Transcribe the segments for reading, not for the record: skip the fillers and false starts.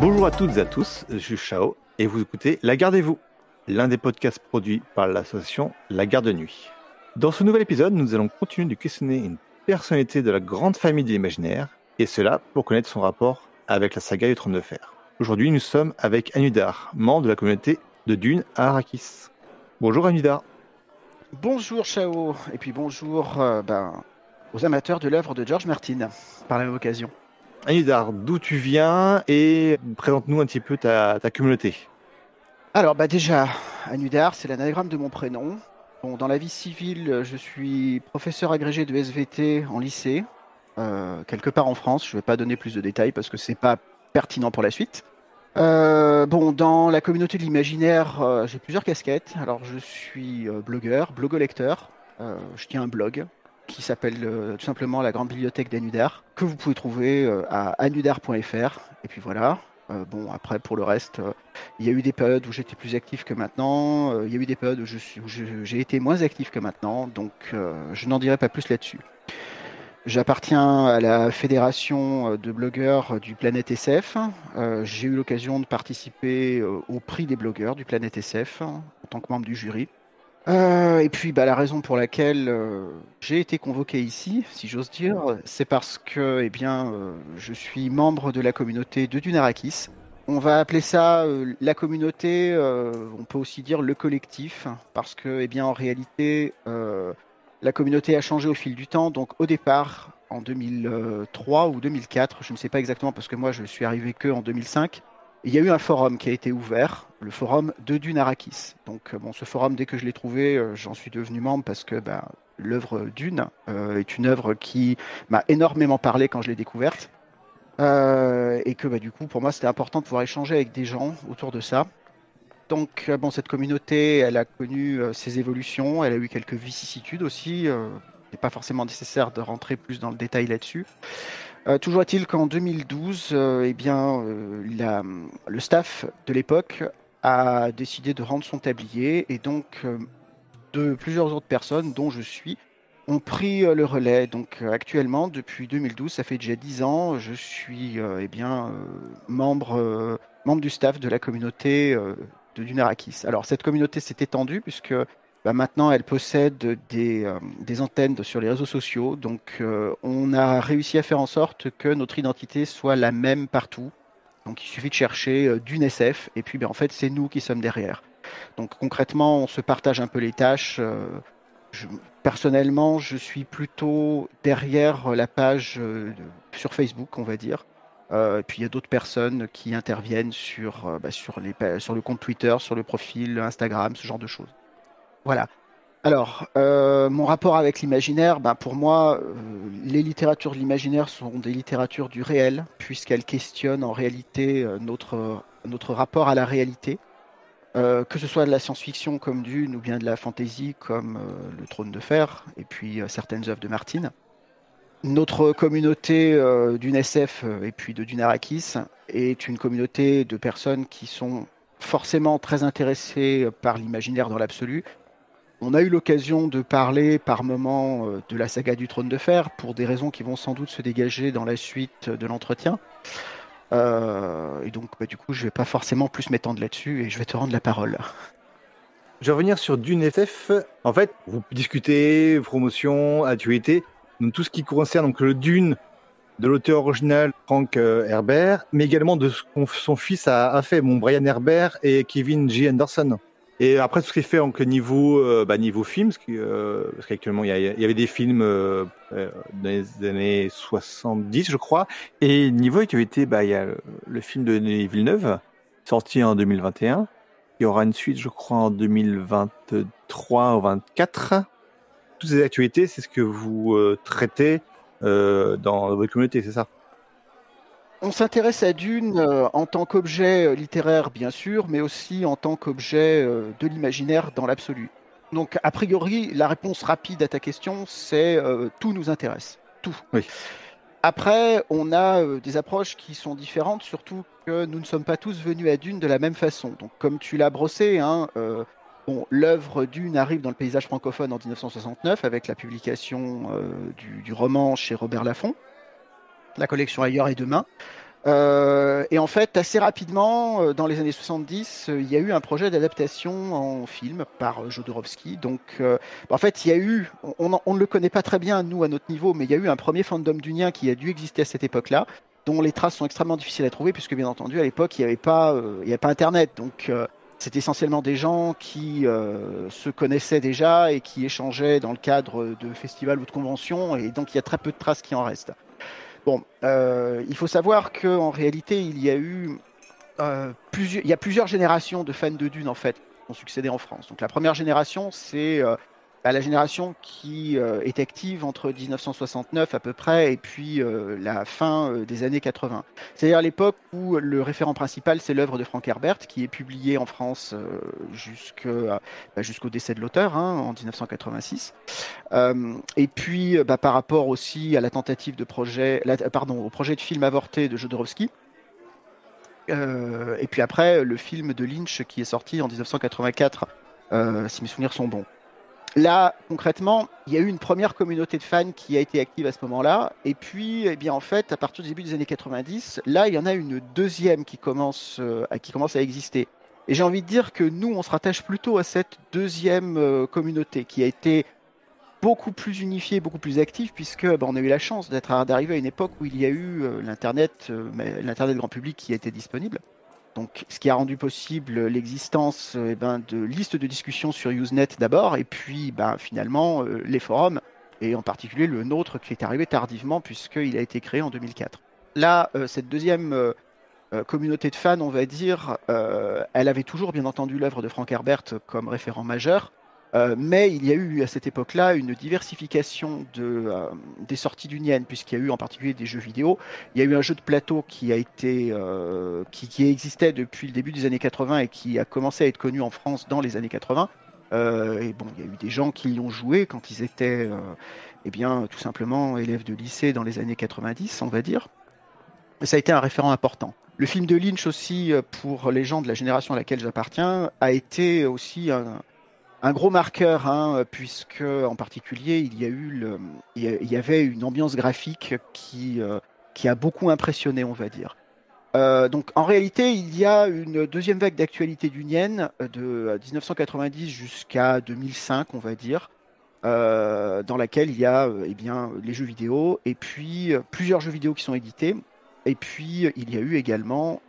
Bonjour à toutes et à tous, je suis Chao et vous écoutez La Gardez-vous, l'un des podcasts produits par l'association La Garde Nuit. Dans ce nouvel épisode, nous allons continuer de questionner une personnalité de la grande famille de l'imaginaire, et cela pour connaître son rapport avec la saga du Trône de Fer. Aujourd'hui, nous sommes avec Anudar, membre de la communauté de Dune à Arrakis. Bonjour Anudar. Bonjour Chao, et puis bonjour aux amateurs de l'œuvre de George Martin, par la même occasion. Anudar, d'où tu viens et présente-nous un petit peu ta communauté. Alors déjà, Anudar, c'est l'anagramme de mon prénom. Bon, dans la vie civile, je suis professeur agrégé de SVT en lycée, quelque part en France. Je ne vais pas donner plus de détails parce que c'est pas pertinent pour la suite. Dans la communauté de l'imaginaire, j'ai plusieurs casquettes. Alors, je suis blogueur, blogolecteur. Je tiens un blog qui s'appelle tout simplement La Grande Bibliothèque d'Anudar, que vous pouvez trouver à anudar.fr. Et puis voilà. Après, pour le reste, il y a eu des périodes où j'étais plus actif que maintenant. Il y a eu des périodes où j'ai été moins actif que maintenant. Donc, je n'en dirai pas plus là-dessus. J'appartiens à la fédération de blogueurs du Planète SF. J'ai eu l'occasion de participer au prix des blogueurs du Planète SF en tant que membre du jury. Et puis la raison pour laquelle j'ai été convoqué ici, si j'ose dire, c'est parce que je suis membre de la communauté de Dunarakis. On va appeler ça la communauté, on peut aussi dire le collectif, parce que en réalité, la communauté a changé au fil du temps. Donc au départ, en 2003 ou 2004, je ne sais pas exactement parce que moi je suis arrivé que en 2005, il y a eu un forum qui a été ouvert, le forum de Dunarakis. Donc ce forum, dès que je l'ai trouvé, j'en suis devenu membre parce que l'œuvre Dune est une œuvre qui m'a énormément parlé quand je l'ai découverte. Et que du coup, pour moi, c'était important de pouvoir échanger avec des gens autour de ça. Donc, cette communauté, elle a connu ses évolutions, elle a eu quelques vicissitudes aussi. Il n'est pas forcément nécessaire de rentrer plus dans le détail là-dessus. Toujours est-il qu'en 2012, le staff de l'époque a décidé de rendre son tablier et donc de plusieurs autres personnes, dont je suis, ont pris le relais. Donc actuellement, depuis 2012, ça fait déjà 10 ans, je suis membre du staff de la communauté de Dunarakis. Alors cette communauté s'est étendue puisque maintenant elle possède des antennes sur les réseaux sociaux. Donc on a réussi à faire en sorte que notre identité soit la même partout. Donc il suffit de chercher Dune SF et puis en fait c'est nous qui sommes derrière. Donc concrètement, on se partage un peu les tâches. Je- Personnellement, je suis plutôt derrière la page sur Facebook, on va dire. Et puis il y a d'autres personnes qui interviennent sur le compte Twitter, sur le profil Instagram, ce genre de choses. Voilà. Alors, mon rapport avec l'imaginaire, pour moi, les littératures de l'imaginaire sont des littératures du réel, puisqu'elles questionnent en réalité notre rapport à la réalité. Que ce soit de la science-fiction comme Dune ou bien de la fantasy comme Le Trône de Fer et puis certaines œuvres de Martin. Notre communauté d'une SF et puis de Dunarakis est une communauté de personnes qui sont forcément très intéressées par l'imaginaire dans l'absolu. On a eu l'occasion de parler par moments de la saga du Trône de Fer pour des raisons qui vont sans doute se dégager dans la suite de l'entretien. Et donc, du coup, je vais pas forcément plus m'étendre là-dessus et je vais te rendre la parole. Je vais revenir sur Dune FF. En fait, vous discutez promotion, actualité, donc tout ce qui concerne donc le Dune de l'auteur original Frank Herbert, mais également de ce que son fils a fait, Brian Herbert et Kevin J. Anderson. Et après tout ce qui est fait en niveau film, parce qu'actuellement il y avait des films dans les années 70, je crois, et niveau actualité, il y a le film de Denis Villeneuve sorti en 2021. Il y aura une suite, je crois, en 2023 ou 2024. Toutes ces actualités, c'est ce que vous traitez dans votre communauté, c'est ça? On s'intéresse à Dune en tant qu'objet littéraire, bien sûr, mais aussi en tant qu'objet de l'imaginaire dans l'absolu. Donc, a priori, la réponse rapide à ta question, c'est tout nous intéresse. Tout. Oui. Après, on a des approches qui sont différentes, surtout que nous ne sommes pas tous venus à Dune de la même façon. Donc, comme tu l'as brossé, hein, l'œuvre Dune arrive dans le paysage francophone en 1969 avec la publication du roman chez Robert Laffont, la collection Ailleurs et Demain. Et en fait, assez rapidement, dans les années 70, il y a eu un projet d'adaptation en film par Jodorowsky. Donc, en fait, il y a eu, on ne le connaît pas très bien, nous, à notre niveau, mais il y a eu un premier fandom dunien qui a dû exister à cette époque-là, dont les traces sont extrêmement difficiles à trouver, puisque, bien entendu, à l'époque, il y avait pas Internet. Donc, c'était essentiellement des gens qui se connaissaient déjà et qui échangeaient dans le cadre de festivals ou de conventions, et donc il y a très peu de traces qui en restent. Bon, il faut savoir qu'en réalité, il y a plusieurs générations de fans de Dune en fait qui ont succédé en France. Donc la première génération, c'est la génération qui est active entre 1969 à peu près et puis la fin des années 80. C'est-à-dire l'époque où le référent principal, c'est l'œuvre de Frank Herbert, qui est publiée en France jusqu'au décès de l'auteur en 1986. Et puis, par rapport aussi à la tentative de projet, pardon, au projet de film avorté de Jodorowsky. Et puis après, le film de Lynch qui est sorti en 1984, si mes souvenirs sont bons. Là, concrètement, il y a eu une première communauté de fans qui a été active à ce moment-là. Et puis, eh bien, en fait, à partir du début des années 90, là, il y en a une deuxième qui commence à exister. Et j'ai envie de dire que nous, on se rattache plutôt à cette deuxième communauté qui a été beaucoup plus unifié, beaucoup plus actif, puisque on a eu la chance d'arriver à une époque où il y a eu l'Internet, mais l'Internet grand public qui était disponible. Donc, ce qui a rendu possible l'existence de listes de discussion sur Usenet d'abord, et puis finalement les forums, et en particulier le nôtre qui est arrivé tardivement, puisqu'il a été créé en 2004. Là, cette deuxième communauté de fans, on va dire, elle avait toujours bien entendu l'œuvre de Frank Herbert comme référent majeur, mais il y a eu à cette époque-là une diversification des sorties d'Union, puisqu'il y a eu en particulier des jeux vidéo. Il y a eu un jeu de plateau qui existait depuis le début des années 80 et qui a commencé à être connu en France dans les années 80. Et bon, il y a eu des gens qui y ont joué quand ils étaient, tout simplement élèves de lycée dans les années 90, on va dire. Et ça a été un référent important. Le film de Lynch aussi, pour les gens de la génération à laquelle j'appartiens, a été aussi un gros marqueur, puisque en particulier il y avait une ambiance graphique qui a beaucoup impressionné, on va dire. Donc en réalité, il y a une deuxième vague d'actualité dunienne de 1990 jusqu'à 2005, on va dire, dans laquelle il y a les jeux vidéo et puis plusieurs jeux vidéo qui sont édités. Et puis il y a eu également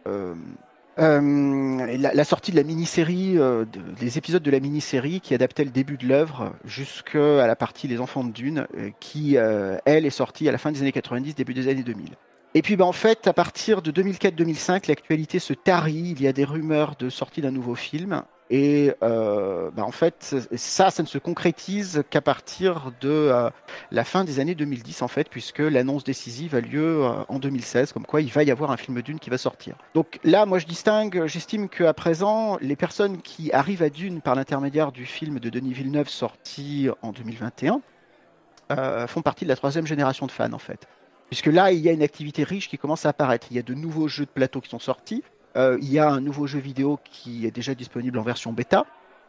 la sortie de la mini-série, des épisodes de la mini-série qui adaptait le début de l'œuvre jusqu'à la partie Les Enfants de Dune, qui, elle, est sortie à la fin des années 90, début des années 2000. Et puis, en fait, à partir de 2004-2005, l'actualité se tarit. Il y a des rumeurs de sortie d'un nouveau film. Et en fait, ça ne se concrétise qu'à partir de la fin des années 2010, en fait, puisque l'annonce décisive a lieu en 2016, comme quoi il va y avoir un film Dune qui va sortir. Donc là, moi, j'estime qu'à présent, les personnes qui arrivent à Dune par l'intermédiaire du film de Denis Villeneuve sorti en 2021 font partie de la troisième génération de fans, en fait. Puisque là, il y a une activité riche qui commence à apparaître. Il y a de nouveaux jeux de plateau qui sont sortis. Il y a un nouveau jeu vidéo qui est déjà disponible en version bêta.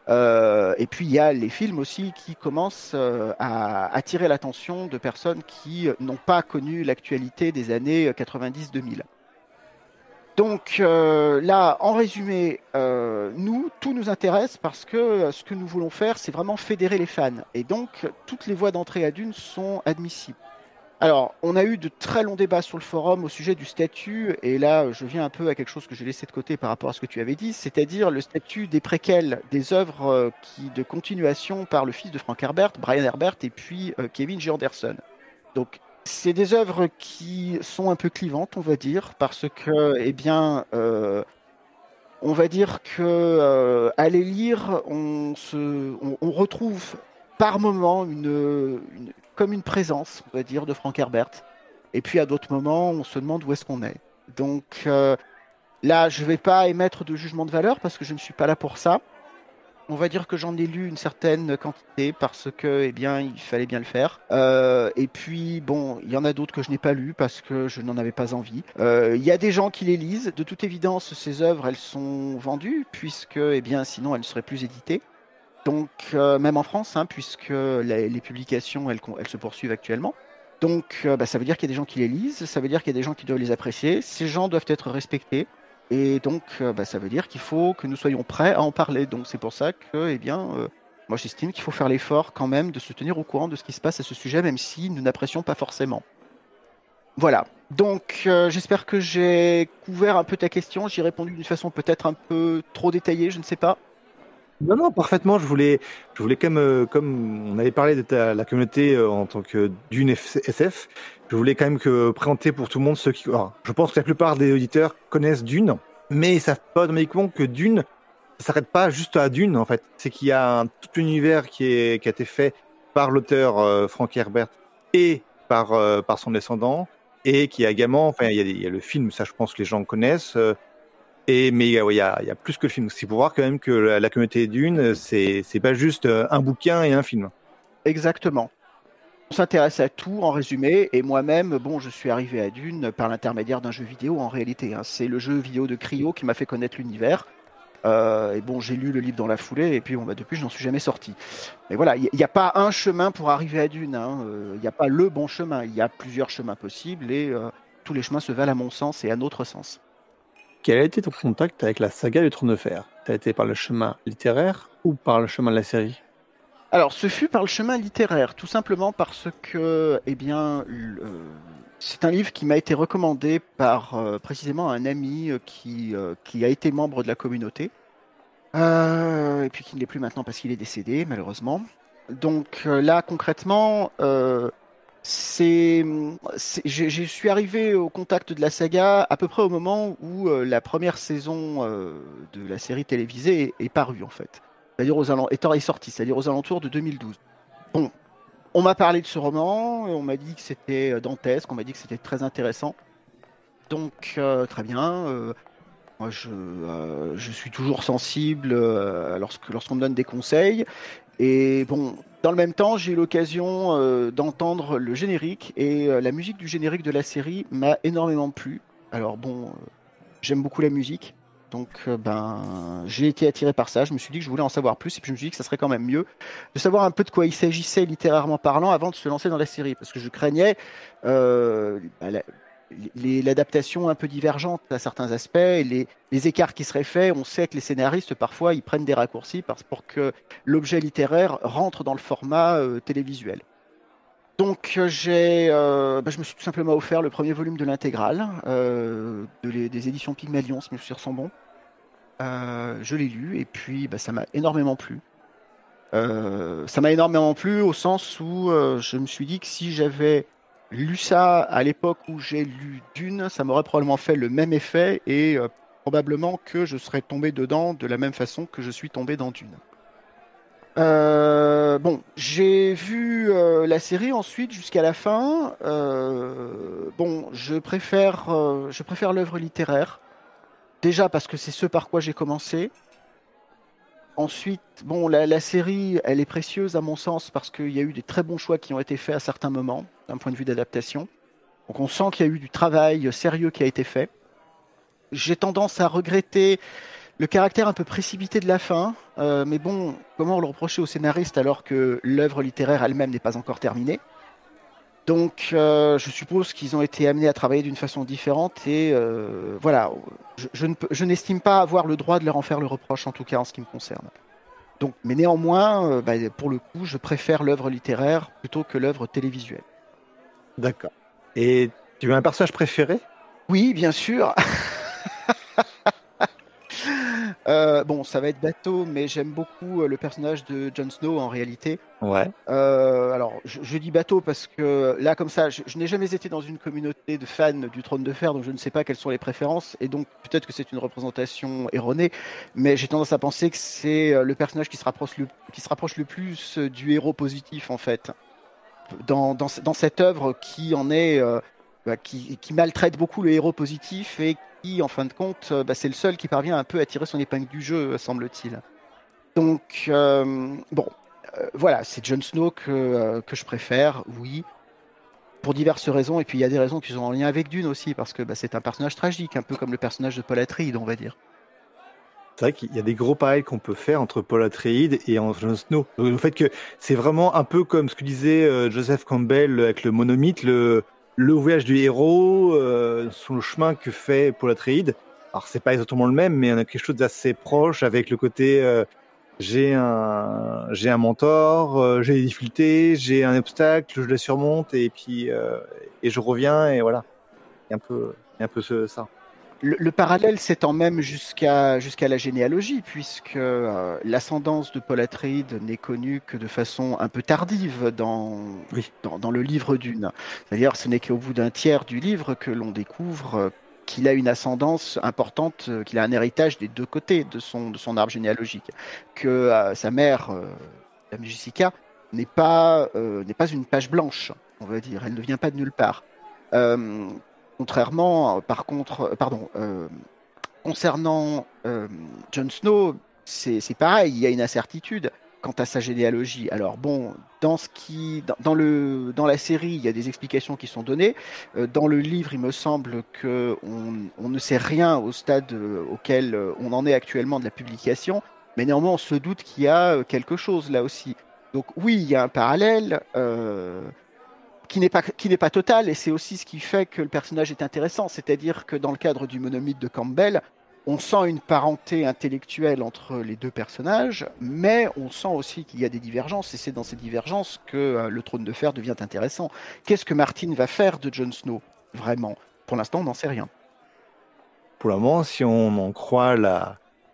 Et puis il y a les films aussi qui commencent à attirer l'attention de personnes qui n'ont pas connu l'actualité des années 90-2000. Donc là, en résumé, tout nous intéresse parce que ce que nous voulons faire, c'est vraiment fédérer les fans. Et donc, toutes les voies d'entrée à Dune sont admissibles. Alors, on a eu de très longs débats sur le forum au sujet du statut, et là, je viens un peu à quelque chose que j'ai laissé de côté par rapport à ce que tu avais dit, c'est-à-dire le statut des préquels, des œuvres de continuation par le fils de Frank Herbert, Brian Herbert, et puis Kevin J. Anderson. Donc, c'est des œuvres qui sont un peu clivantes, on va dire, parce que, on va dire que à les lire, on retrouve par moment comme une présence, on va dire, de Frank Herbert. Et puis à d'autres moments, on se demande où est-ce qu'on est. Donc là, je ne vais pas émettre de jugement de valeur parce que je ne suis pas là pour ça. On va dire que j'en ai lu une certaine quantité parce que, il fallait bien le faire. Et puis, bon, il y en a d'autres que je n'ai pas lues parce que je n'en avais pas envie. Il y a des gens qui les lisent. De toute évidence, ces œuvres, elles sont vendues puisque, sinon, elles ne seraient plus éditées. Donc, même en France, puisque les publications, elles se poursuivent actuellement. Donc, ça veut dire qu'il y a des gens qui les lisent, ça veut dire qu'il y a des gens qui doivent les apprécier. Ces gens doivent être respectés. Et donc, ça veut dire qu'il faut que nous soyons prêts à en parler. Donc, c'est pour ça que, moi, j'estime qu'il faut faire l'effort quand même de se tenir au courant de ce qui se passe à ce sujet, même si nous n'apprécions pas forcément. Voilà. Donc, j'espère que j'ai couvert un peu ta question. J'y ai répondu d'une façon peut-être un peu trop détaillée, je ne sais pas. Non, non, parfaitement. Je voulais comme on avait parlé de la communauté en tant que d'une SF, je voulais quand même que présenter pour tout le monde ceux qui. Alors, je pense que la plupart des auditeurs connaissent Dune, mais ils savent pas automatiquement que Dune, ça s'arrête pas juste à Dune en fait. C'est qu'il y a tout univers qui a été fait par l'auteur Frank Herbert et par son descendant, et qui a également, enfin, il y a le film, ça je pense que les gens connaissent. Mais ouais, il y a plus que le film. C'est pour voir quand même que la communauté Dune, c'est pas juste un bouquin et un film. Exactement. On s'intéresse à tout en résumé, et moi-même, bon, je suis arrivé à Dune par l'intermédiaire d'un jeu vidéo en réalité, hein. C'est le jeu vidéo de Cryo qui m'a fait connaître l'univers. Et bon, j'ai lu le livre dans la foulée, et puis bon, depuis, je n'en suis jamais sorti. Mais voilà, il n'y a pas un chemin pour arriver à Dune, hein. Il n'y a pas le bon chemin, il y a plusieurs chemins possibles, et tous les chemins se valent à mon sens et à notre sens. Quel a été ton contact avec la saga du Trône de Fer? Ça a été par le chemin littéraire ou par le chemin de la série? Alors, ce fut par le chemin littéraire, tout simplement parce que, c'est un livre qui m'a été recommandé par précisément un ami qui a été membre de la communauté, et puis qui ne l'est plus maintenant parce qu'il est décédé, malheureusement. Donc là, concrètement, je suis arrivé au contact de la saga à peu près au moment où la première saison de la série télévisée est parue, en fait. C'est-à-dire est sortie, c'est-à-dire aux alentours de 2012. Bon, on m'a parlé de ce roman, on m'a dit que c'était dantesque, on m'a dit que c'était très intéressant. Donc, très bien. Moi, je suis toujours sensible lorsqu'on me donne des conseils. Et bon, dans le même temps, j'ai eu l'occasion d'entendre le générique, et la musique du générique de la série m'a énormément plu. Alors bon, j'aime beaucoup la musique, donc j'ai été attiré par ça. Je me suis dit que je voulais en savoir plus, et puis je me suis dit que ça serait quand même mieux de savoir un peu de quoi il s'agissait littérairement parlant avant de se lancer dans la série, parce que je craignais l'adaptation un peu divergente à certains aspects, et les écarts qui seraient faits. On sait que les scénaristes, parfois, ils prennent des raccourcis pour que l'objet littéraire rentre dans le format télévisuel. Donc, je me suis tout simplement offert le premier volume de l'intégrale des éditions Pygmalion, si mes souvenirs sont bons. Je l'ai lu, et puis ça m'a énormément plu. Ça m'a énormément plu au sens où je me suis dit que si j'avais lu ça à l'époque où j'ai lu Dune, ça m'aurait probablement fait le même effet, et probablement que je serais tombé dedans de la même façon que je suis tombé dans Dune. Bon, j'ai vu la série ensuite jusqu'à la fin. Bon, je préfère l'œuvre littéraire. Déjà parce que c'est ce par quoi j'ai commencé. Ensuite, bon, la série, elle est précieuse à mon sens parce qu'il y a eu des très bons choix qui ont été faits à certains moments, d'un point de vue d'adaptation. Donc on sent qu'il y a eu du travail sérieux qui a été fait. J'ai tendance à regretter le caractère un peu précipité de la fin, mais bon, comment le reprocher aux scénaristes alors que l'œuvre littéraire elle-même n'est pas encore terminée? Donc, je suppose qu'ils ont été amenés à travailler d'une façon différente, et voilà, je n'estime pas avoir le droit de leur en faire le reproche, en tout cas en ce qui me concerne. Donc, mais néanmoins, pour le coup, je préfère l'œuvre littéraire plutôt que l'œuvre télévisuelle. D'accord. Et tu as un personnage préféré? Oui, bien sûr. Bon, ça va être bateau, mais j'aime beaucoup le personnage de Jon Snow en réalité. Ouais. Alors, je dis bateau parce que là, comme ça, je n'ai jamais été dans une communauté de fans du Trône de Fer, donc je ne sais pas quelles sont les préférences, et donc peut-être que c'est une représentation erronée, mais j'ai tendance à penser que c'est le personnage qui se rapproche le plus du héros positif, en fait, dans cette œuvre qui en est, qui maltraite beaucoup le héros positif, et qui, en fin de compte, c'est le seul qui parvient un peu à tirer son épingle du jeu, semble-t-il. Donc, bon, voilà, c'est Jon Snow que je préfère, oui, pour diverses raisons. Et puis il y a des raisons qui sont en lien avec Dune aussi, parce que c'est un personnage tragique, un peu comme le personnage de Paul Atreides, on va dire. c'est vrai qu'il y a des gros parallèles qu'on peut faire entre Paul Atreides et Jon Snow. Le fait que c'est vraiment un peu comme ce que disait Joseph Campbell avec le monomythe, le voyage du héros, sur le chemin que fait Paul Atreides. Alors c'est pas exactement le même, mais on a quelque chose d'assez proche avec le côté j'ai un mentor, j'ai des difficultés, j'ai un obstacle, je le surmonte et puis et je reviens et voilà. Il y a un peu ça. Le parallèle s'étend même jusqu'à la généalogie, puisque l'ascendance de Paul Atreides n'est connue que de façon un peu tardive Oui. dans le livre Dune. C'est-à-dire, ce n'est qu'au bout d'un tiers du livre que l'on découvre qu'il a une ascendance importante, qu'il a un héritage des deux côtés de son arbre généalogique, que sa mère, Dame Jessica, n'est pas une page blanche, on va dire. Elle ne vient pas de nulle part. Euh, Contrairement, par contre, pardon, concernant Jon Snow, c'est pareil, il y a une incertitude quant à sa généalogie. Alors bon, dans la série, il y a des explications qui sont données. Dans le livre, il me semble que on ne sait rien au stade auquel on en est actuellement de la publication, mais néanmoins, on se doute qu'il y a quelque chose là aussi. Donc oui, il y a un parallèle. Qui n'est pas total, et c'est aussi ce qui fait que le personnage est intéressant, c'est-à-dire que dans le cadre du monomythe de Campbell, on sent une parenté intellectuelle entre les deux personnages, mais on sent aussi qu'il y a des divergences, et c'est dans ces divergences que le Trône de Fer devient intéressant. Qu'est-ce que Martin va faire de Jon Snow, vraiment? Pour l'instant, on n'en sait rien. Pour le moment, si on en croit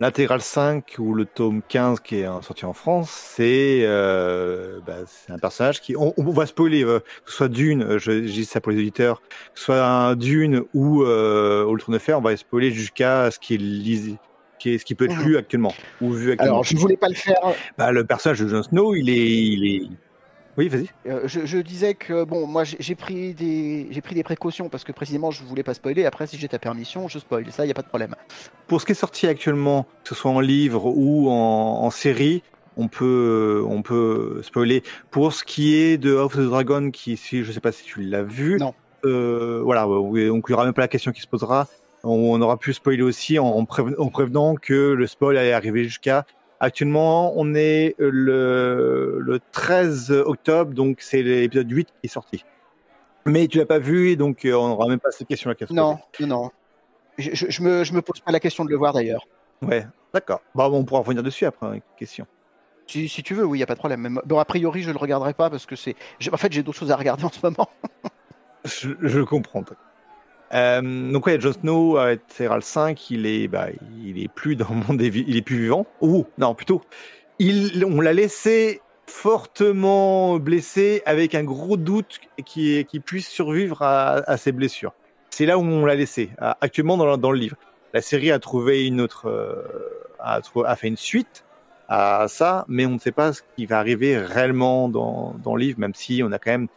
l'intégrale 5 ou le tome 15 qui est sorti en France, c'est un personnage qui... On va spoiler, que ce soit Dune, je dis ça pour les auditeurs, que ce soit un Dune ou le Trône de Fer, on va spoiler jusqu'à ce ce qui peut être lu actuellement, ou vu actuellement. Alors, je ne voulais pas le faire. Le personnage de Jon Snow, il est... Oui, vas-y. Je disais que bon, moi j'ai pris des précautions parce que précisément je voulais pas spoiler. Après, si j'ai ta permission, je spoil. Ça, il y a pas de problème. Pour ce qui est sorti actuellement, que ce soit en livre ou en série, on peut spoiler. Pour ce qui est de House of the Dragon, je sais pas si tu l'as vu. Non. Voilà, donc il n'y aura même pas la question qui se posera. On aura pu spoiler aussi en prévenant que le spoil allait arriver jusqu'à. Actuellement, on est le 13 octobre, donc c'est l'épisode 8 qui est sorti. Mais tu l'as pas vu, et donc on n'aura même pas cette question-là qui se Non, non. Je me pose pas la question de le voir d'ailleurs. Ouais, d'accord. Bon, on pourra revenir dessus après, une question. Si tu veux, oui, il y a pas de problème. Même, bon, a priori, je le regarderai pas parce que en fait, j'ai d'autres choses à regarder en ce moment. Je comprends. Donc ouais, Jon Snow, Terral 5, il est plus dans le monde il est plus vivant. Ou non, plutôt, on l'a laissé fortement blessé avec un gros doute qui puisse survivre à ses blessures. C'est là où on l'a laissé. Actuellement dans le livre, la série a trouvé une autre, a fait une suite à ça, mais on ne sait pas ce qui va arriver réellement dans le livre, même si on a quand même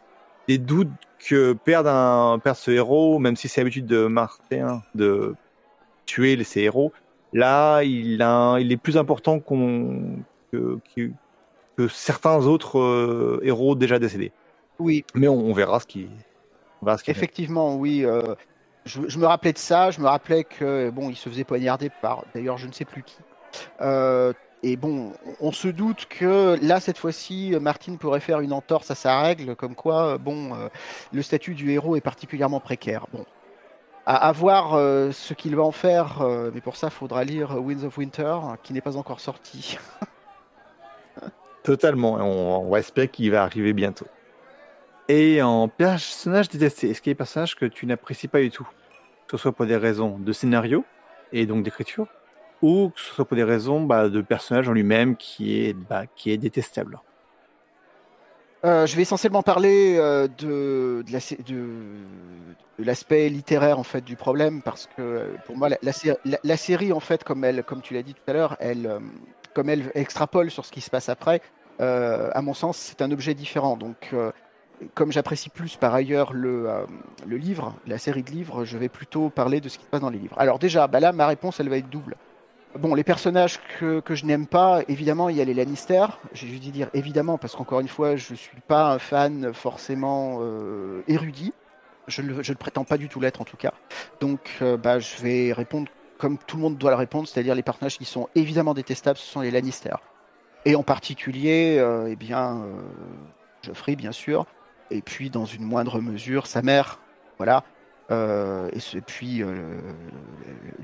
des doutes que perdre ce héros, même si c'est l'habitude de Martin de tuer ses héros, là il est plus important que certains autres héros déjà décédés. Oui. Mais on verra ce qui Effectivement, oui. Je me rappelais de ça. Je me rappelais que bon, il se faisait poignarder par d'ailleurs je ne sais plus qui. Et bon, on se doute que là, cette fois-ci, Martin pourrait faire une entorse à sa règle, comme quoi, le statut du héros est particulièrement précaire. Bon, à voir ce qu'il va en faire, mais pour ça, il faudra lire Winds of Winter, qui n'est pas encore sorti. Totalement, on va espérer qu'il va arriver bientôt. Et en personnage détesté, est-ce qu'il y a des personnages que tu n'apprécies pas du tout? Que ce soit pour des raisons de scénario, et donc d'écriture, ou que ce soit pour des raisons de personnage en lui-même qui est détestable. Je vais essentiellement parler de l'aspect littéraire en fait du problème parce que pour moi la série en fait comme tu l'as dit tout à l'heure comme elle extrapole sur ce qui se passe après à mon sens c'est un objet différent donc comme j'apprécie plus par ailleurs le livre, la série de livres, je vais plutôt parler de ce qui se passe dans les livres. Alors déjà, là ma réponse elle va être double. Bon, les personnages que je n'aime pas, évidemment, il y a les Lannister. J'ai dû dire évidemment parce qu'encore une fois, je suis pas un fan forcément érudit. Je ne le prétends pas du tout l'être en tout cas. Donc, je vais répondre comme tout le monde doit le répondre, c'est-à-dire les personnages qui sont évidemment détestables, ce sont les Lannister. Et en particulier, Joffrey, bien sûr, et puis dans une moindre mesure, sa mère, voilà. Et puis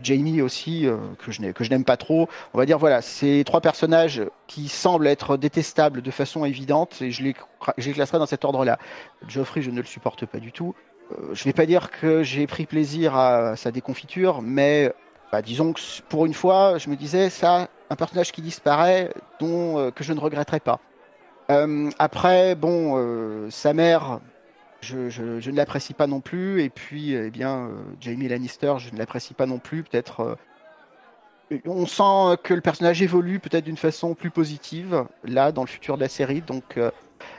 Jaime aussi, que je n'aime pas trop. On va dire, voilà, ces trois personnages qui semblent être détestables de façon évidente, et je les classerai dans cet ordre-là. Joffrey, je ne le supporte pas du tout. Je ne vais pas dire que j'ai pris plaisir à sa déconfiture, mais disons que pour une fois, je me disais, ça, un personnage qui disparaît, que je ne regretterai pas. Après, sa mère, je ne l'apprécie pas non plus, et puis, Jaime Lannister, je ne l'apprécie pas non plus. Peut-être, on sent que le personnage évolue peut-être d'une façon plus positive, là, dans le futur de la série, donc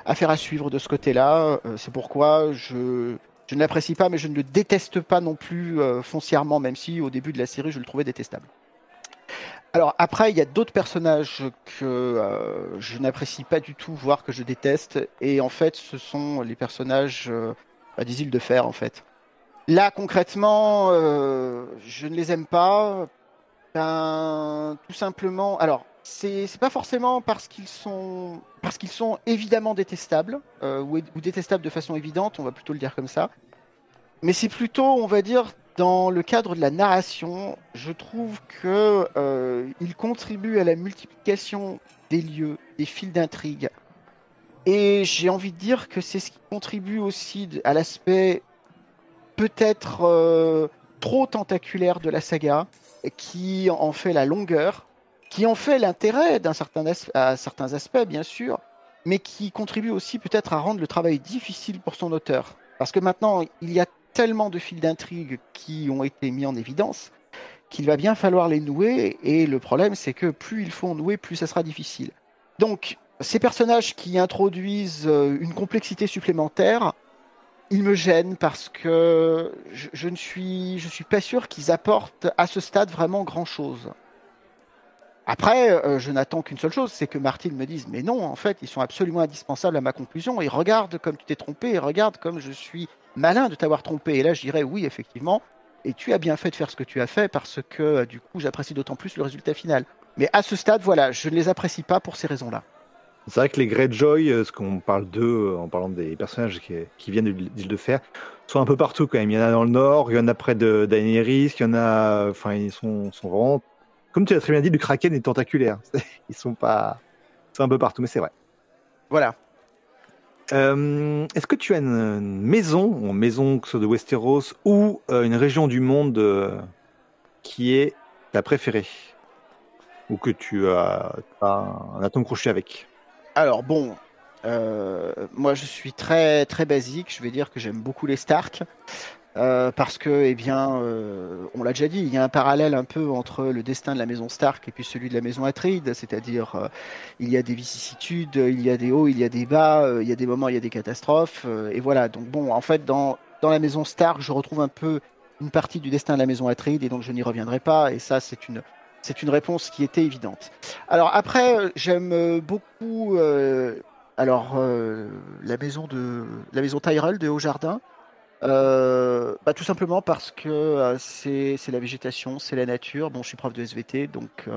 affaire à suivre de ce côté-là. C'est pourquoi je ne l'apprécie pas, mais je ne le déteste pas non plus foncièrement, même si au début de la série, je le trouvais détestable. Alors après, il y a d'autres personnages que je n'apprécie pas du tout, voire que je déteste. Et en fait, ce sont les personnages des îles de fer, en fait. Là, concrètement, je ne les aime pas. Tout simplement. Alors, c'est pas forcément parce qu'ils sont évidemment détestables ou détestables de façon évidente. On va plutôt le dire comme ça. Mais c'est plutôt, on va dire, dans le cadre de la narration, je trouve que il contribue à la multiplication des lieux, des fils d'intrigue. Et j'ai envie de dire que c'est ce qui contribue aussi à l'aspect peut-être trop tentaculaire de la saga, qui en fait la longueur, qui en fait l'intérêt à certains aspects, bien sûr, mais qui contribue aussi peut-être à rendre le travail difficile pour son auteur. Parce que maintenant, il y a tellement de fils d'intrigue qui ont été mis en évidence qu'il va bien falloir les nouer, et le problème c'est que plus il faut en nouer, plus ça sera difficile. Donc ces personnages qui introduisent une complexité supplémentaire, ils me gênent parce que je ne suis pas sûr qu'ils apportent à ce stade vraiment grand-chose. Après, je n'attends qu'une seule chose, c'est que Martin me dise, mais non, en fait, ils sont absolument indispensables à ma conclusion, et regarde comme tu t'es trompé, et regarde comme je suis malin de t'avoir trompé. Et là, je dirais, oui, effectivement, et tu as bien fait de faire ce que tu as fait, parce que, du coup, j'apprécie d'autant plus le résultat final. Mais à ce stade, voilà, je ne les apprécie pas pour ces raisons-là. C'est vrai que les Greyjoy, ce qu'on parle d'eux en parlant des personnages qui viennent de l'île de Fer, sont un peu partout quand même. Il y en a dans le nord, il y en a près de Daenerys, il y en a, enfin, ils sont vraiment, comme tu l'as très bien dit, le Kraken est tentaculaire. Ils sont un peu partout, mais c'est vrai. Voilà. Est-ce que tu as une maison que ce soit de Westeros, ou une région du monde qui est ta préférée, ou que tu as un atome crochet avec? Alors moi je suis très très basique, je vais dire que j'aime beaucoup les Stark, parce que, on l'a déjà dit, il y a un parallèle un peu entre le destin de la maison Stark et puis celui de la maison Atreides, c'est-à-dire il y a des vicissitudes, il y a des hauts, il y a des bas, il y a des moments, il y a des catastrophes, et voilà. Donc en fait, dans la maison Stark, je retrouve un peu une partie du destin de la maison Atreides, et donc je n'y reviendrai pas, et ça, c'est une réponse qui était évidente. Alors après, j'aime beaucoup la maison Tyrell de Haut-Jardin. Tout simplement parce que c'est la végétation, c'est la nature. Bon, je suis prof de SVT, donc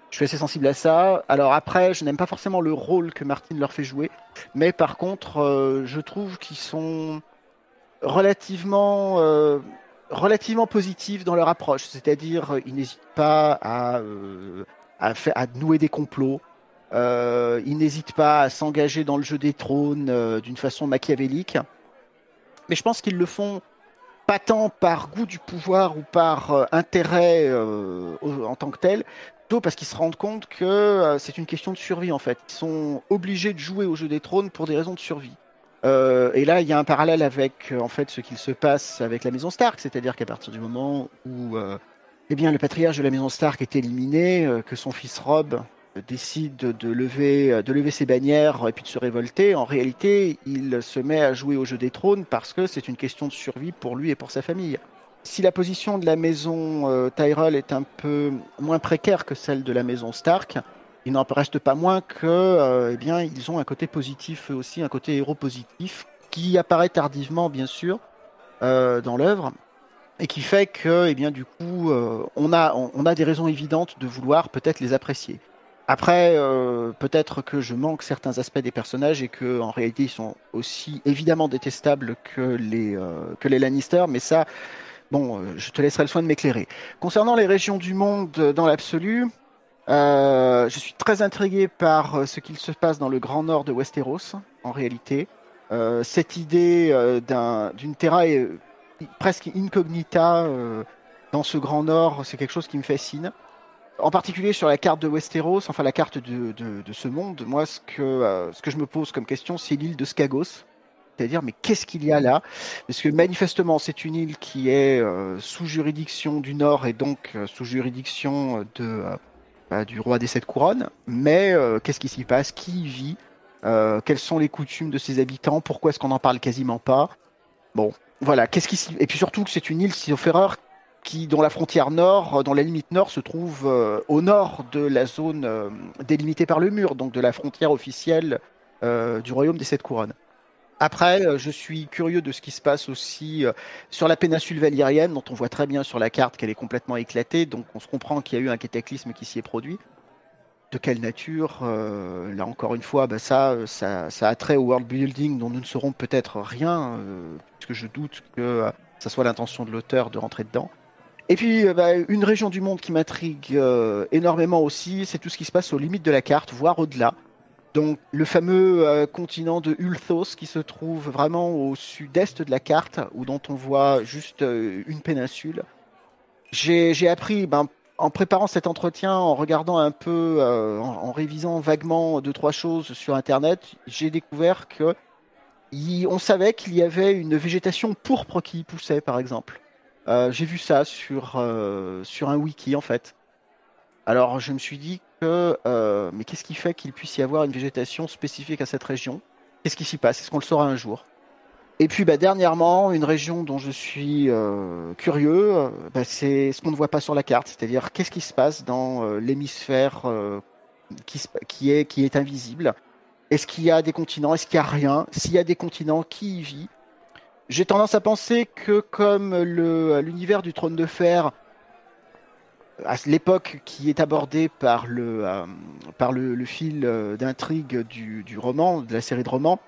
je suis assez sensible à ça. Alors après, je n'aime pas forcément le rôle que Martin leur fait jouer, mais par contre, je trouve qu'ils sont relativement, relativement positifs dans leur approche. C'est-à-dire, ils n'hésitent pas à nouer des complots. Ils n'hésitent pas à s'engager dans le jeu des trônes d'une façon machiavélique. Mais je pense qu'ils le font pas tant par goût du pouvoir ou par intérêt en tant que tel, plutôt parce qu'ils se rendent compte que c'est une question de survie en fait. Ils sont obligés de jouer au jeu des trônes pour des raisons de survie. Et là, il y a un parallèle avec en fait ce qu'il se passe avec la maison Stark, c'est-à-dire qu'à partir du moment où le patriarche de la maison Stark est éliminé, que son fils Robb décide de lever ses bannières et puis de se révolter, en réalité, il se met à jouer au jeu des trônes parce que c'est une question de survie pour lui et pour sa famille. Si la position de la maison Tyrell est un peu moins précaire que celle de la maison Stark, il n'en reste pas moins que, ils ont un côté positif eux aussi, un côté héros positif qui apparaît tardivement, bien sûr, dans l'œuvre. et qui fait que, eh bien, du coup, on a des raisons évidentes de vouloir peut-être les apprécier. Après, peut-être que je manque certains aspects des personnages et que en réalité ils sont aussi évidemment détestables que les Lannister, mais ça, bon, je te laisserai le soin de m'éclairer. Concernant les régions du monde dans l'absolu, je suis très intrigué par ce qu'il se passe dans le grand nord de Westeros, en réalité. Cette idée d'une terra presque incognita dans ce grand nord, c'est quelque chose qui me fascine. En particulier sur la carte de Westeros, enfin la carte de ce monde, moi ce que je me pose comme question, c'est l'île de Skagos. C'est-à-dire, mais qu'est-ce qu'il y a là? Parce que manifestement, c'est une île qui est sous juridiction du Nord et donc sous juridiction du roi des Sept Couronnes. Mais qu'est-ce qui s'y passe? Qui y vit? Quelles sont les coutumes de ses habitants? Pourquoi est-ce qu'on n'en parle quasiment pas? Bon, voilà. Et puis surtout que c'est une île, sauf erreur, dont la frontière nord, dont la limite nord se trouve au nord de la zone délimitée par le mur, donc de la frontière officielle du royaume des Sept Couronnes. Après, je suis curieux de ce qui se passe aussi sur la péninsule valérienne, dont on voit très bien sur la carte qu'elle est complètement éclatée, donc on se comprend qu'il y a eu un cataclysme qui s'y est produit. De quelle nature? Là encore une fois, bah ça a trait au world building dont nous ne saurons peut-être rien, puisque je doute que ça soit l'intention de l'auteur de rentrer dedans. Et puis, bah, une région du monde qui m'intrigue énormément aussi, c'est tout ce qui se passe aux limites de la carte, voire au-delà. Donc, le fameux continent de Ulthos qui se trouve vraiment au sud-est de la carte, ou dont on voit juste une péninsule. J'ai appris, ben, en préparant cet entretien, en regardant un peu, en révisant vaguement deux, trois choses sur Internet, j'ai découvert que on savait qu'il y avait une végétation pourpre qui y poussait, par exemple. J'ai vu ça sur un wiki, en fait. Alors, je me suis dit mais qu'est-ce qui fait qu'il puisse y avoir une végétation spécifique à cette région? Qu'est-ce qui s'y passe? Est-ce qu'on le saura un jour? Et puis, bah, dernièrement, une région dont je suis curieux, bah, c'est ce qu'on ne voit pas sur la carte, c'est-à-dire qu'est-ce qui se passe dans l'hémisphère qui est invisible? Est-ce qu'il y a des continents? Est-ce qu'il n'y a rien? S'il y a des continents, qui y vit? J'ai tendance à penser que comme l'univers du Trône de Fer, à l'époque qui est abordée par le fil d'intrigue du roman, de la série de romans,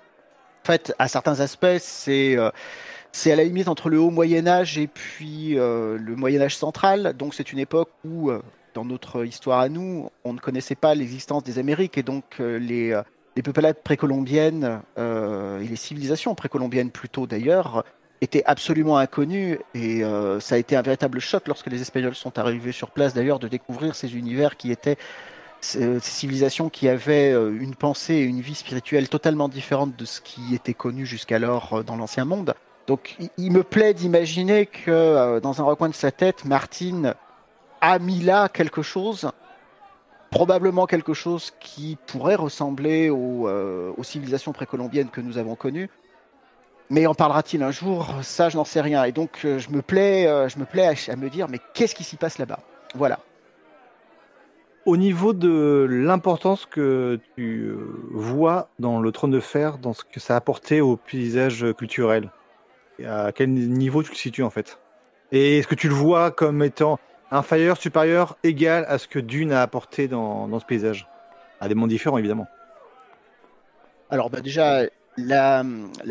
en fait, à certains aspects, c'est à la limite entre le haut Moyen Âge et puis le Moyen Âge central. Donc c'est une époque où, dans notre histoire à nous, on ne connaissait pas l'existence des Amériques et donc les peuplades précolombiennes et les civilisations précolombiennes plutôt d'ailleurs étaient absolument inconnues et ça a été un véritable choc lorsque les Espagnols sont arrivés sur place d'ailleurs de découvrir ces univers qui étaient ces civilisations qui avaient une pensée et une vie spirituelle totalement différente de ce qui était connu jusqu'alors dans l'Ancien Monde. Donc il me plaît d'imaginer que dans un recoin de sa tête, Martin a mis là quelque chose, probablement quelque chose qui pourrait ressembler aux civilisations précolombiennes que nous avons connues. Mais en parlera-t-il un jour? Ça, je n'en sais rien. Et donc, je me plais à me dire, mais qu'est-ce qui s'y passe là-bas? Voilà. Au niveau de l'importance que tu vois dans le Trône de Fer, dans ce que ça a apporté au paysage culturel, et à quel niveau tu le situes en fait? Et est-ce que tu le vois comme étant inférieur, supérieur, égal à ce que Dune a apporté dans ce paysage? À des mondes différents évidemment. Alors, bah, déjà, la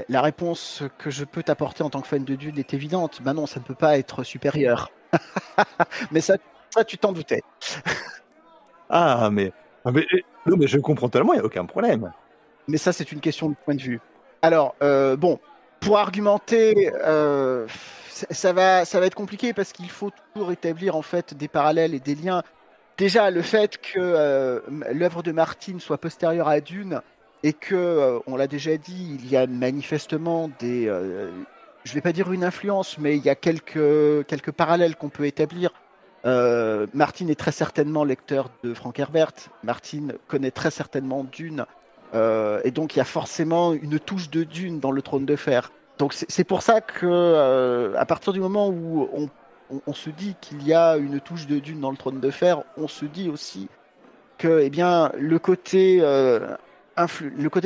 réponse que je peux t'apporter en tant que fan de Dune est évidente. Ben non, ça ne peut pas être supérieur. Mais ça, tu t'en doutais. Ah mais non mais je comprends tellement, il n'y a aucun problème. Mais ça, c'est une question de point de vue. Alors, bon, pour argumenter, ça va être compliqué parce qu'il faut toujours établir en fait des parallèles et des liens. Déjà, le fait que l'œuvre de Martin soit postérieure à Dune et que, on l'a déjà dit, il y a manifestement je vais pas dire une influence, mais il y a quelques parallèles qu'on peut établir. Martin est très certainement lecteur de Frank Herbert. Martin connaît très certainement Dune. Et donc, il y a forcément une touche de Dune dans le Trône de Fer. Donc, c'est pour ça que, à partir du moment où on se dit qu'il y a une touche de Dune dans le Trône de Fer, on se dit aussi que, eh bien, le côté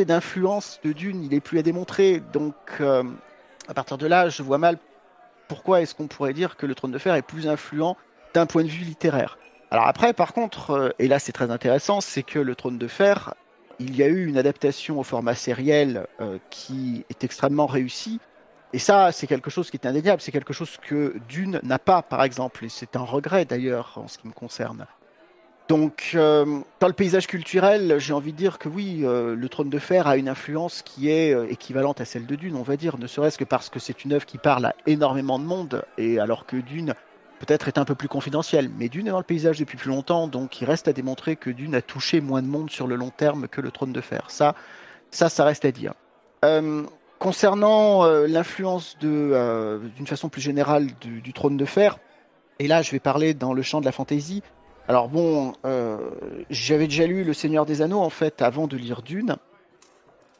d'influence de Dune, il est plus à démontrer. Donc, à partir de là, je vois mal pourquoi est-ce qu'on pourrait dire que le Trône de Fer est plus influent d'un point de vue littéraire? Alors après, par contre, et là c'est très intéressant, c'est que le Trône de Fer, il y a eu une adaptation au format sériel qui est extrêmement réussie. Et ça, c'est quelque chose qui est indéniable. C'est quelque chose que Dune n'a pas, par exemple. Et c'est un regret d'ailleurs en ce qui me concerne. Donc, dans le paysage culturel, j'ai envie de dire que oui, le Trône de Fer a une influence qui est équivalente à celle de Dune, on va dire, ne serait-ce que parce que c'est une œuvre qui parle à énormément de monde, et alors que Dune, peut-être, est un peu plus confidentielle. Mais Dune est dans le paysage depuis plus longtemps, donc il reste à démontrer que Dune a touché moins de monde sur le long terme que le Trône de Fer. Ça reste à dire. Concernant l'influence d'une façon plus générale du Trône de Fer, et là je vais parler dans le champ de la fantasy. Alors bon, j'avais déjà lu Le Seigneur des Anneaux en fait avant de lire Dune.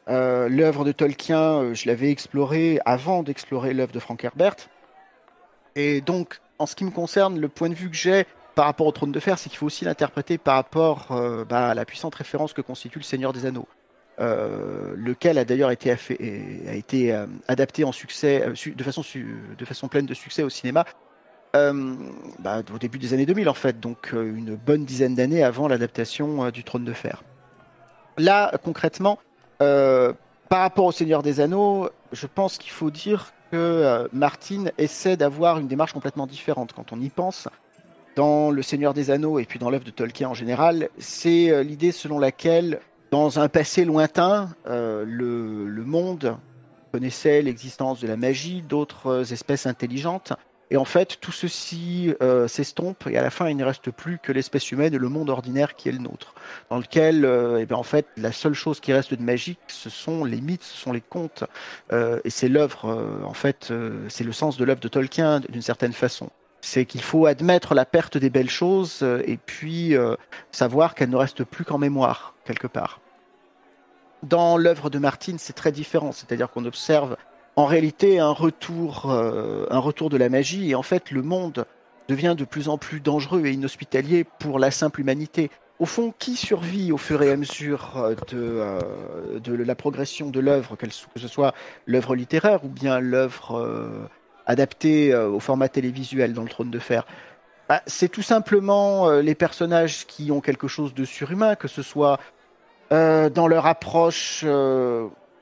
L'œuvre de Tolkien, je l'avais explorée avant d'explorer l'œuvre de Frank Herbert. Et donc, en ce qui me concerne, le point de vue que j'ai par rapport au Trône de Fer, c'est qu'il faut aussi l'interpréter par rapport à la puissante référence que constitue Le Seigneur des Anneaux. Lequel a d'ailleurs été adapté en succès, de façon pleine de succès au cinéma au début des années 2000 en fait, donc une bonne dizaine d'années avant l'adaptation du Trône de Fer. Là, concrètement, par rapport au Seigneur des Anneaux, je pense qu'il faut dire que Martin essaie d'avoir une démarche complètement différente. Quand on y pense, dans Le Seigneur des Anneaux et puis dans l'œuvre de Tolkien en général, c'est l'idée selon laquelle dans un passé lointain, le monde connaissait l'existence de la magie, d'autres espèces intelligentes. Et en fait, tout ceci s'estompe et à la fin, il ne reste plus que l'espèce humaine et le monde ordinaire qui est le nôtre, dans lequel, en fait, la seule chose qui reste de magique, ce sont les mythes, ce sont les contes, et c'est l'œuvre, c'est le sens de l'œuvre de Tolkien d'une certaine façon. C'est qu'il faut admettre la perte des belles choses et puis savoir qu'elles ne restent plus qu'en mémoire, quelque part. Dans l'œuvre de Martin, c'est très différent, c'est-à-dire qu'on observe en réalité un retour de la magie, et en fait le monde devient de plus en plus dangereux et inhospitalier pour la simple humanité. Au fond, qui survit au fur et à mesure de la progression de l'œuvre, que ce soit l'œuvre littéraire ou bien l'œuvre adaptée au format télévisuel dans le Trône de Fer? C'est tout simplement les personnages qui ont quelque chose de surhumain, que ce soit dans leur approche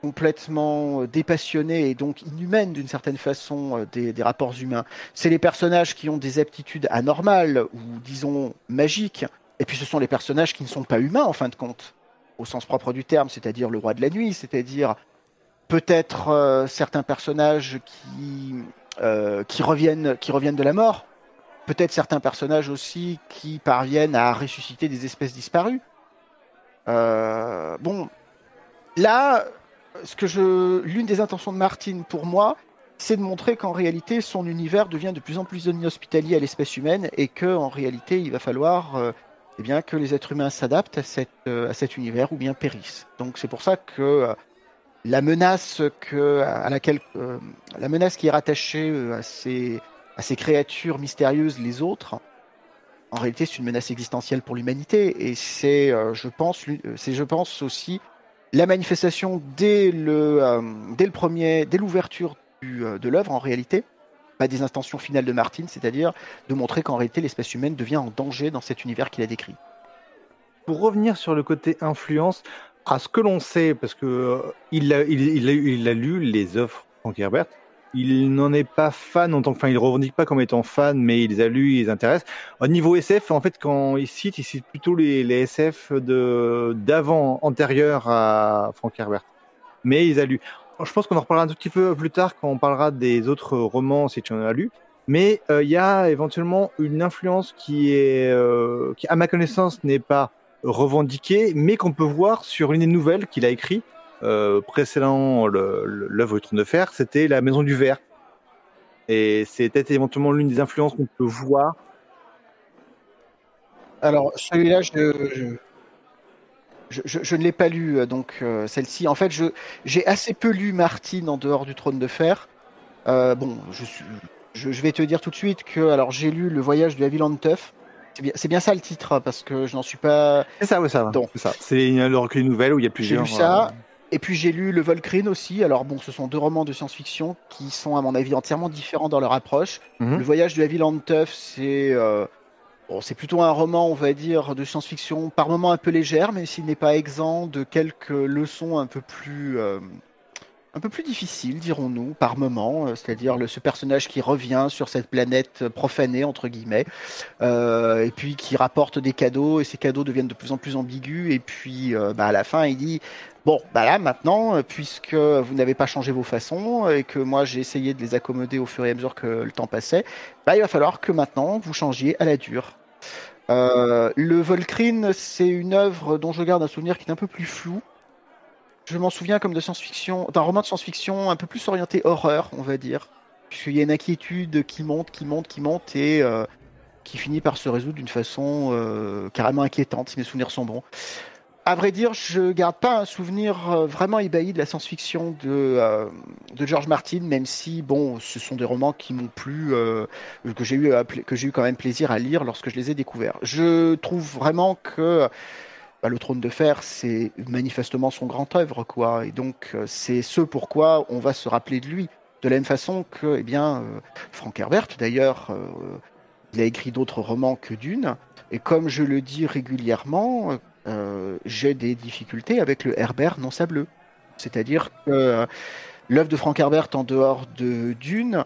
complètement dépassionnée et donc inhumaine d'une certaine façon des rapports humains. C'est les personnages qui ont des aptitudes anormales ou disons magiques, et puis ce sont les personnages qui ne sont pas humains en fin de compte, au sens propre du terme, c'est-à-dire le roi de la nuit, c'est-à-dire peut-être certains personnages qui reviennent de la mort, peut-être certains personnages aussi qui parviennent à ressusciter des espèces disparues. Bon, là, l'une des intentions de Martin pour moi, c'est de montrer qu'en réalité, son univers devient de plus en plus inhospitalier à l'espèce humaine et qu'en réalité, il va falloir que les êtres humains s'adaptent à cet univers ou bien périssent. Donc c'est pour ça que la menace qui est rattachée à ces créatures mystérieuses, les autres, en réalité, c'est une menace existentielle pour l'humanité, et c'est, je pense aussi, la manifestation dès l'ouverture de l'œuvre, en réalité, des intentions finales de Martin, c'est-à-dire de montrer qu'en réalité, l'espèce humaine devient en danger dans cet univers qu'il a décrit. Pour revenir sur le côté influence, à ce que l'on sait, parce que il a lu les œuvres de Frank Herbert, il n'en est pas fan en tant que, enfin, il revendique pas comme étant fan, mais il les a lus, il les intéresse. Au niveau SF, en fait, quand il cite plutôt les SF d'avant, antérieurs à Frank Herbert. Mais il les a lus. Je pense qu'on en reparlera un tout petit peu plus tard quand on parlera des autres romans si tu en as lu. Mais il y a éventuellement une influence qui, à ma connaissance, n'est pas revendiquée, mais qu'on peut voir sur une des nouvelles qu'il a écrites. Précédant l'œuvre du Trône de Fer, c'était La Maison du Verre. Et c'est peut-être éventuellement l'une des influences qu'on peut voir. Alors, celui-là, je ne l'ai pas lu, donc celle-ci. En fait, j'ai assez peu lu Martin en dehors du Trône de Fer. Je vais te dire tout de suite que alors j'ai lu Le Voyage de Haviland Tuff. C'est bien ça le titre, parce que je n'en suis pas. C'est ça, oui, ça va. C'est ça. C'est le recueil nouvelle où il y a plusieurs. J'ai lu ça. Et puis j'ai lu Le Volcrine aussi. Alors bon, ce sont 2 romans de science-fiction qui sont à mon avis entièrement différents dans leur approche. Mhm. Le Voyage de la ville en teuf, c'est plutôt un roman, on va dire, de science-fiction par moments un peu légère, mais s'il n'est pas exempt de quelques leçons un peu plus difficiles, dirons-nous, par moment. C'est-à-dire ce personnage qui revient sur cette planète profanée, entre guillemets, et puis qui rapporte des cadeaux, et ces cadeaux deviennent de plus en plus ambigus, et puis à la fin, il dit, bon, bah là, maintenant, puisque vous n'avez pas changé vos façons, et que moi, j'ai essayé de les accommoder au fur et à mesure que le temps passait, bah, il va falloir que maintenant, vous changiez à la dure. Le Volcrine, c'est une œuvre dont je garde un souvenir qui est un peu plus flou. Je m'en souviens comme de science-fiction, d'un roman de science-fiction un peu plus orienté horreur, on va dire. Puisqu'il y a une inquiétude qui monte, qui monte, qui monte, et qui finit par se résoudre d'une façon carrément inquiétante, si mes souvenirs sont bons. À vrai dire, je garde pas un souvenir vraiment ébahi de la science-fiction de George Martin, même si, bon, ce sont des romans qui m'ont plu, que j'ai eu quand même plaisir à lire lorsque je les ai découverts. Je trouve vraiment que Le Trône de Fer, c'est manifestement son grand œuvre, quoi. Et donc, c'est ce pourquoi on va se rappeler de lui. De la même façon que, Frank Herbert, d'ailleurs, il a écrit d'autres romans que Dune. Et comme je le dis régulièrement, j'ai des difficultés avec le Herbert non sableux. C'est-à-dire que l'œuvre de Frank Herbert en dehors de Dune,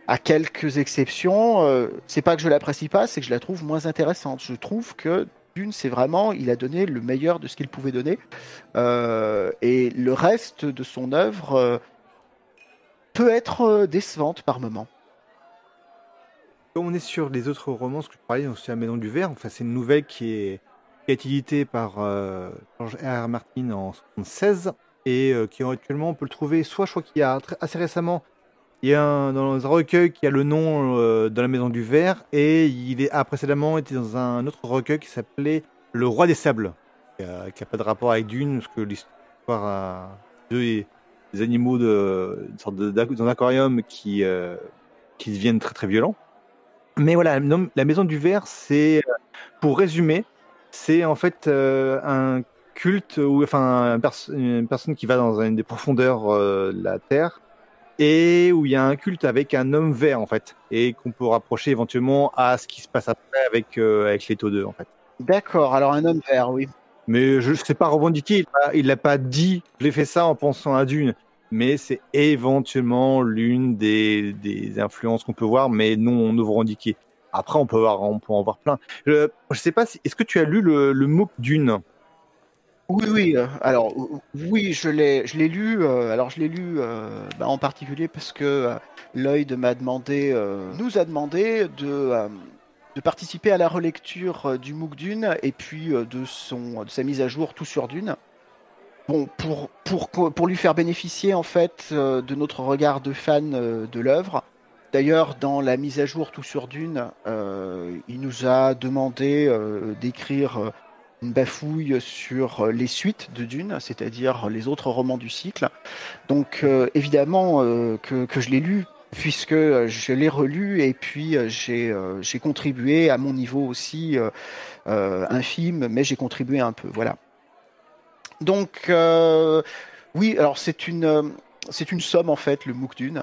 à quelques exceptions, c'est pas que je l'apprécie pas, c'est que je la trouve moins intéressante. Je trouve que Dune, c'est vraiment, il a donné le meilleur de ce qu'il pouvait donner. Et le reste de son œuvre peut être décevante par moments. Comme on est sur les autres romans, ce que je parlais, c'est La Maison du Verre. Enfin, c'est une nouvelle qui a été éditée par George R. R. Martin en 1976 et qui actuellement on peut le trouver soit, je crois qu'il y a assez récemment, il y a dans un recueil qui a le nom de La Maison du Verre et a précédemment été dans un autre recueil qui s'appelait Le Roi des Sables, qui a pas de rapport avec Dune, parce que l'histoire a des animaux une sorte d'un aquarium qui deviennent très très violents. Mais voilà, La Maison du Verre, c'est, pour résumer, c'est en fait un culte, enfin une personne qui va dans une des profondeurs de la Terre, et où il y a un culte avec un homme vert, en fait, et qu'on peut rapprocher éventuellement à ce qui se passe après avec les Taux-2, en fait. D'accord, alors un homme vert, oui. Mais je ne sais pas revendiquer, il l'a pas dit, j'ai fait ça en pensant à Dune, mais c'est éventuellement l'une des influences qu'on peut voir, mais non revendiquer. Après, on peut en voir plein. Je sais pas, est-ce que tu as lu le MOOC Dune? Oui, oui. Alors, oui, je l'ai lu. Alors, je l'ai lu en particulier parce que Lloyd nous a demandé de participer à la relecture du MOOC Dune et puis de sa mise à jour tout sur Dune. Bon, pour lui faire bénéficier en fait de notre regard de fan de l'œuvre. D'ailleurs, dans la mise à jour tout sur Dune, il nous a demandé d'écrire une bafouille sur les suites de Dune, c'est-à-dire les autres romans du cycle. Donc évidemment que je l'ai lu, puisque je l'ai relu et puis j'ai contribué à mon niveau aussi infime, mais j'ai contribué un peu, voilà. Donc oui, alors c'est une somme en fait, le MOOC Dune.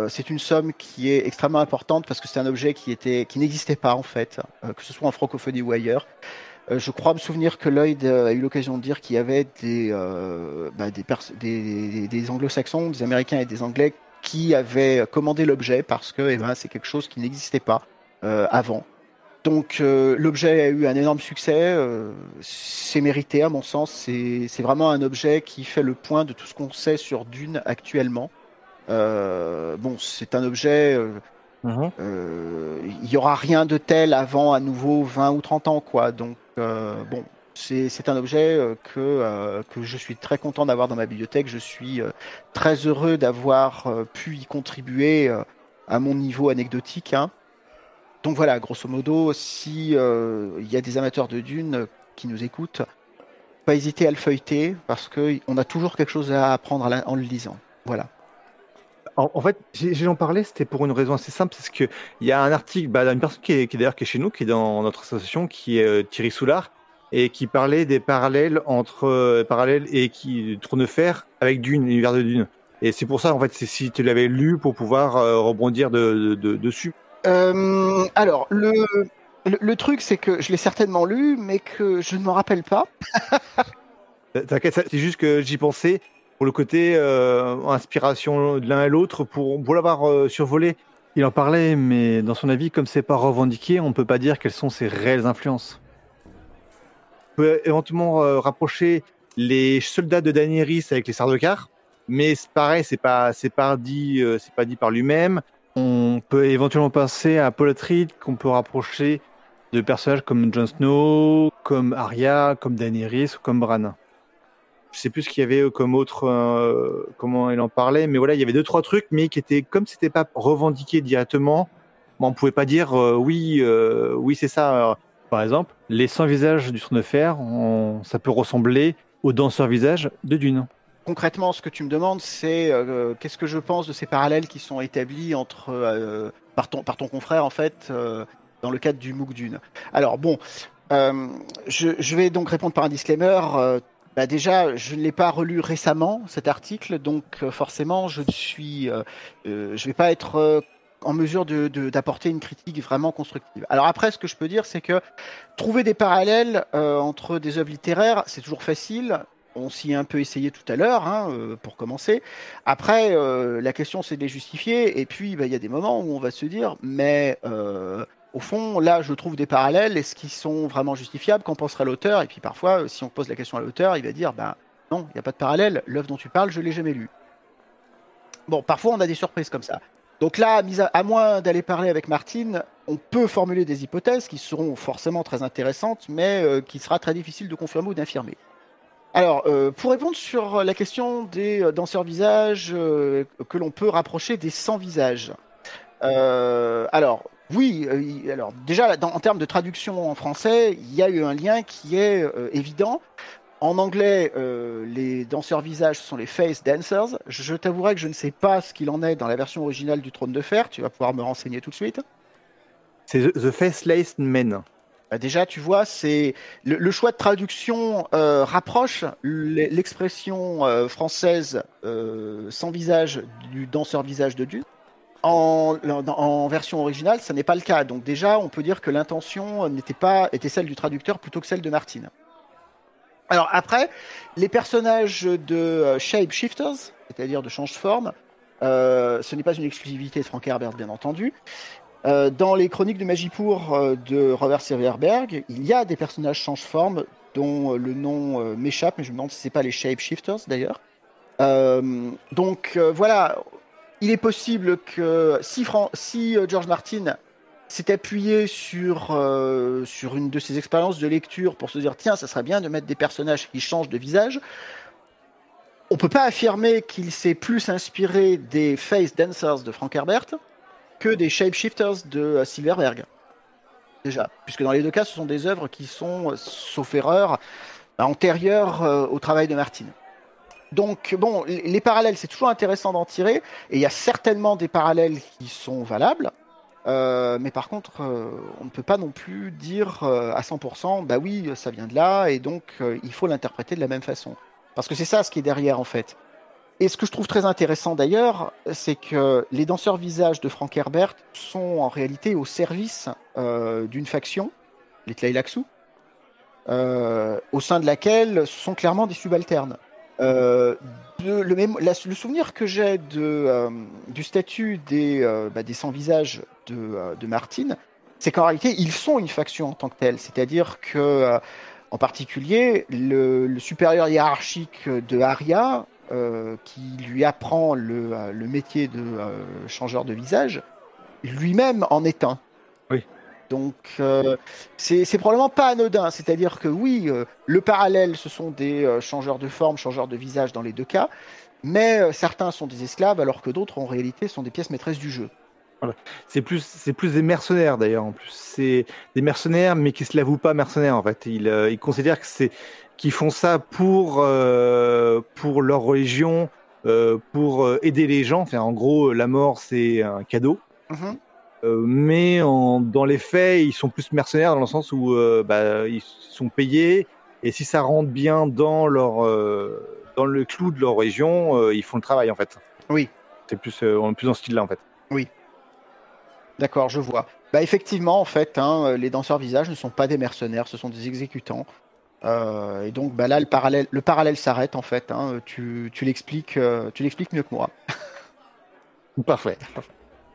C'est une somme qui est extrêmement importante parce que c'est un objet qui n'existait pas en fait, que ce soit en francophonie ou ailleurs. Je crois me souvenir que Lloyd a eu l'occasion de dire qu'il y avait des anglo-saxons, des américains et des anglais qui avaient commandé l'objet parce que c'est quelque chose qui n'existait pas avant. Donc l'objet a eu un énorme succès, c'est mérité à mon sens, c'est vraiment un objet qui fait le point de tout ce qu'on sait sur Dune actuellement. Bon, c'est un objet... il y aura rien de tel avant à nouveau 20 ou 30 ans, quoi. Donc, bon, c'est un objet que je suis très content d'avoir dans ma bibliothèque. Je suis très heureux d'avoir pu y contribuer à mon niveau anecdotique, hein. Donc voilà, grosso modo, si il y a des amateurs de Dune qui nous écoutent, pas hésiter à le feuilleter parce qu'on a toujours quelque chose à apprendre en le lisant. Voilà. En fait, j'en parlais, c'était pour une raison assez simple, c'est qu'il y a un article d'une personne qui est d'ailleurs qui est chez nous, qui est dans notre association, qui est Thierry Soulard, et qui parlait des parallèles entre Tournefer avec Dune, l'univers de Dune. Et c'est pour ça, en fait, c'est si tu l'avais lu pour pouvoir rebondir dessus. Alors, le truc, c'est que je l'ai certainement lu, mais que je ne m'en rappelle pas. T'inquiète, c'est juste que j'y pensais pour le côté inspiration de l'un et l'autre pour l'avoir survolé. Il en parlait, mais dans son avis, comme c'est pas revendiqué, on peut pas dire quelles sont ses réelles influences. On peut éventuellement rapprocher les soldats de Daenerys avec les Sardaukar, mais c'est pareil, c'est pas dit par lui-même. On peut éventuellement penser à Paul Atreides, qu'on peut rapprocher de personnages comme Jon Snow, comme Arya, comme Daenerys ou comme Bran. Je sais plus ce qu'il y avait comme autre, comment il en parlait, mais voilà, il y avait 2-3 trucs, mais qui étaient, comme c'était pas revendiqué directement, on pouvait pas dire oui, c'est ça. Par exemple, les 100 visages du Trône de Fer, ça peut ressembler aux danseurs visages de Dune. Concrètement, ce que tu me demandes, c'est qu'est-ce que je pense de ces parallèles qui sont établis par ton confrère, en fait, dans le cadre du MOOC Dune. Alors, bon, je vais donc répondre par un disclaimer. Déjà, je ne l'ai pas relu récemment, cet article, donc forcément, je vais pas être en mesure d'apporter une critique vraiment constructive. Alors après, ce que je peux dire, c'est que trouver des parallèles entre des œuvres littéraires, c'est toujours facile. On s'y est un peu essayé tout à l'heure, pour commencer. Après, la question, c'est de les justifier. Et puis, il y a des moments où on va se dire, mais au fond, là, je trouve des parallèles. Est-ce qu'ils sont vraiment justifiables? Qu'en pensera l'auteur? Et puis parfois, si on pose la question à l'auteur, il va dire, non, il n'y a pas de parallèle. L'œuvre dont tu parles, je ne l'ai jamais lue. Bon, parfois, on a des surprises comme ça. Donc là, à moins d'aller parler avec Martine, on peut formuler des hypothèses qui seront forcément très intéressantes, mais qui sera très difficile de confirmer ou d'infirmer. Alors, pour répondre sur la question des danseurs visages que l'on peut rapprocher des 100 visages. Alors, oui, alors déjà, en termes de traduction en français, il y a eu un lien qui est évident. En anglais, les danseurs visages sont les face dancers. Je t'avouerai que je ne sais pas ce qu'il en est dans la version originale du Trône de Fer. Tu vas pouvoir me renseigner tout de suite. C'est The Faceless Men. Déjà, tu vois, c'est le choix de traduction rapproche l'expression française sans visage du danseur visage de Dune. En version originale, ça n'est pas le cas. Donc déjà, on peut dire que l'intention était celle du traducteur plutôt que celle de Martine. Alors après, les personnages de shapeshifters, c'est-à-dire de change-forme, ce n'est pas une exclusivité de Frank Herbert, bien entendu. Dans les chroniques de Magipour de Robert Silverberg, il y a des personnages change-forme dont le nom m'échappe, mais je me demande si c'est pas les shapeshifters d'ailleurs. Voilà, il est possible que si George Martin s'est appuyé sur une de ses expériences de lecture pour se dire tiens, ça serait bien de mettre des personnages qui changent de visage, on peut pas affirmer qu'il s'est plus inspiré des face dancers de Frank Herbert que des shapeshifters de Silverberg. Déjà, puisque dans les deux cas, ce sont des œuvres qui sont, sauf erreur, antérieures au travail de Martin. Donc, bon, les parallèles, c'est toujours intéressant d'en tirer, et il y a certainement des parallèles qui sont valables, mais par contre, on ne peut pas non plus dire à 100%, bah oui, ça vient de là, et donc il faut l'interpréter de la même façon. Parce que c'est ça ce qui est derrière, en fait. Et ce que je trouve très intéressant d'ailleurs, c'est que les danseurs visages de Frank Herbert sont en réalité au service d'une faction, les Tleilaxu, au sein de laquelle ce sont clairement des subalternes. Le souvenir que j'ai du statut des 100 visages de Martin, c'est qu'en réalité, ils sont une faction en tant que telle. C'est-à-dire que, en particulier, le supérieur hiérarchique de Arya, qui lui apprend le métier de changeur de visage, lui-même en est un. Oui. Donc, c'est probablement pas anodin. C'est-à-dire que oui, le parallèle, ce sont des changeurs de forme, changeurs de visage dans les deux cas, mais certains sont des esclaves, alors que d'autres, en réalité, sont des pièces maîtresses du jeu. Voilà. C'est plus des mercenaires d'ailleurs. En plus, c'est des mercenaires, mais qui se l'avouent pas mercenaires. En fait, ils considèrent qu'ils font ça pour leur religion, pour aider les gens. Enfin, en gros, la mort c'est un cadeau. Mm-hmm. mais dans les faits, ils sont plus mercenaires dans le sens où ils sont payés et si ça rentre bien dans dans le clou de leur région, ils font le travail en fait. Oui. C'est plus, on est plus dans ce style-là en fait. Oui. D'accord, je vois. Bah effectivement, en fait, les danseurs visages ne sont pas des mercenaires, ce sont des exécutants. Et donc bah là, le parallèle s'arrête en fait. Tu l'expliques mieux que moi. Parfait.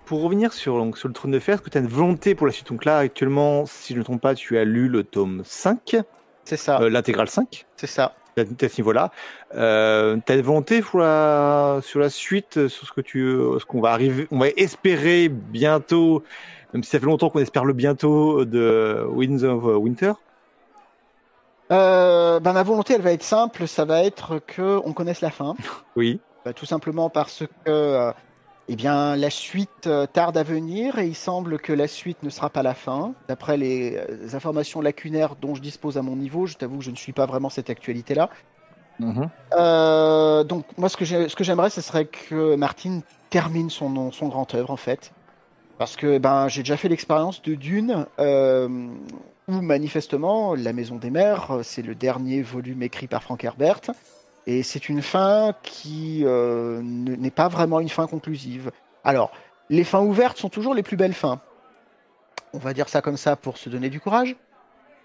Pour revenir sur le trône de fer, est-ce que tu as une volonté pour la suite? Donc là, actuellement, si je ne me trompe pas, tu as lu le tome 5, C'est ça. l'intégrale 5. C'est ça. T'es à ce niveau-là. Tu as une volonté sur la suite, sur ce qu'on va arriver, on va espérer bientôt, même si ça fait longtemps qu'on espère le bientôt, de Winds of Winter. Ma volonté, elle va être simple, ça va être que on connaisse la fin. Oui. Tout simplement parce que la suite tarde à venir et il semble que la suite ne sera pas la fin. D'après les informations lacunaires dont je dispose à mon niveau, je t'avoue que je ne suis pas vraiment cette actualité-là. Donc moi, ce que j'aimerais, ce serait que Martin termine son grand œuvre en fait. Parce que j'ai déjà fait l'expérience de Dune, où manifestement, La Maison des Mers, c'est le dernier volume écrit par Frank Herbert. Et c'est une fin qui n'est pas vraiment une fin conclusive. Alors, les fins ouvertes sont toujours les plus belles fins. On va dire ça comme ça pour se donner du courage.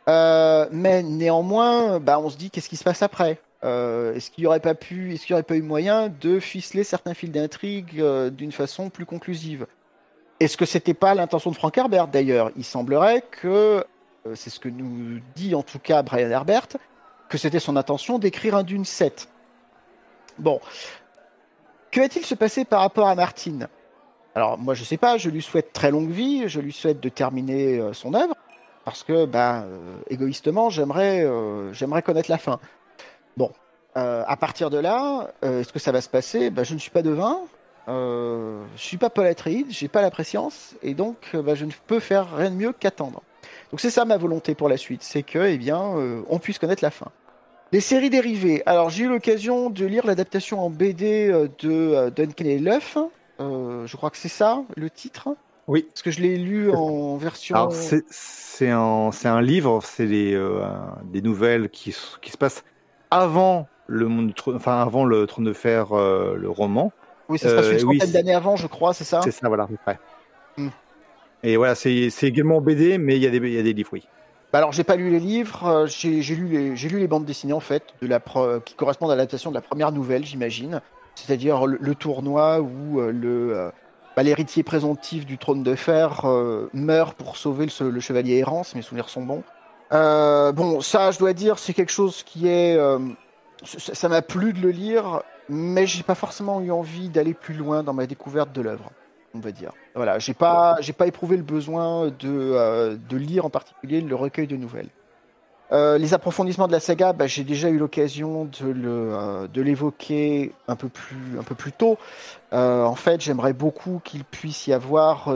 Mais néanmoins, on se dit qu'est-ce qui se passe après? Est-ce qu'il n'y aurait pas eu moyen de ficeler certains fils d'intrigue d'une façon plus conclusive? Est-ce que c'était pas l'intention de Frank Herbert d'ailleurs? Il semblerait que, c'est ce que nous dit en tout cas Brian Herbert, que c'était son intention d'écrire un Dune 7. Bon. Que va-t-il se passer par rapport à Martin? Alors, moi, je sais pas, je lui souhaite très longue vie, je lui souhaite de terminer son œuvre, parce que, égoïstement, j'aimerais connaître la fin. Bon. À partir de là, est-ce que ça va se passer? Je ne suis pas devin, je suis pas Paul Atreides, j'ai pas la préscience, et donc, je ne peux faire rien de mieux qu'attendre. Donc c'est ça ma volonté pour la suite, c'est que, on puisse connaître la fin. Les séries dérivées. Alors j'ai eu l'occasion de lire l'adaptation en BD de Duncan et Luff. Je crois que c'est ça le titre. Oui. Parce que je l'ai lu en version. Alors c'est un livre, c'est des nouvelles qui se passent avant avant le Trône de Fer, le roman. Oui, ça se passe une centaine d'années avant, je crois, c'est ça. C'est ça, voilà, à peu près. Et voilà, c'est également en BD, mais il y a des livres, oui. Alors, j'ai pas lu les livres, j'ai lu les bandes dessinées en fait, qui correspondent à l'adaptation de la première nouvelle, j'imagine. C'est-à-dire le tournoi où l'héritier présomptif du trône de fer meurt pour sauver le chevalier errant, si mes souvenirs sont bons. Ça, je dois dire, c'est quelque chose qui est. Ça m'a plu de le lire, mais j'ai pas forcément eu envie d'aller plus loin dans ma découverte de l'œuvre, on va dire. Voilà, j'ai pas éprouvé le besoin de lire en particulier le recueil de nouvelles. Les approfondissements de la saga, j'ai déjà eu l'occasion de l'évoquer un peu plus tôt. En fait, j'aimerais beaucoup qu'il puisse y avoir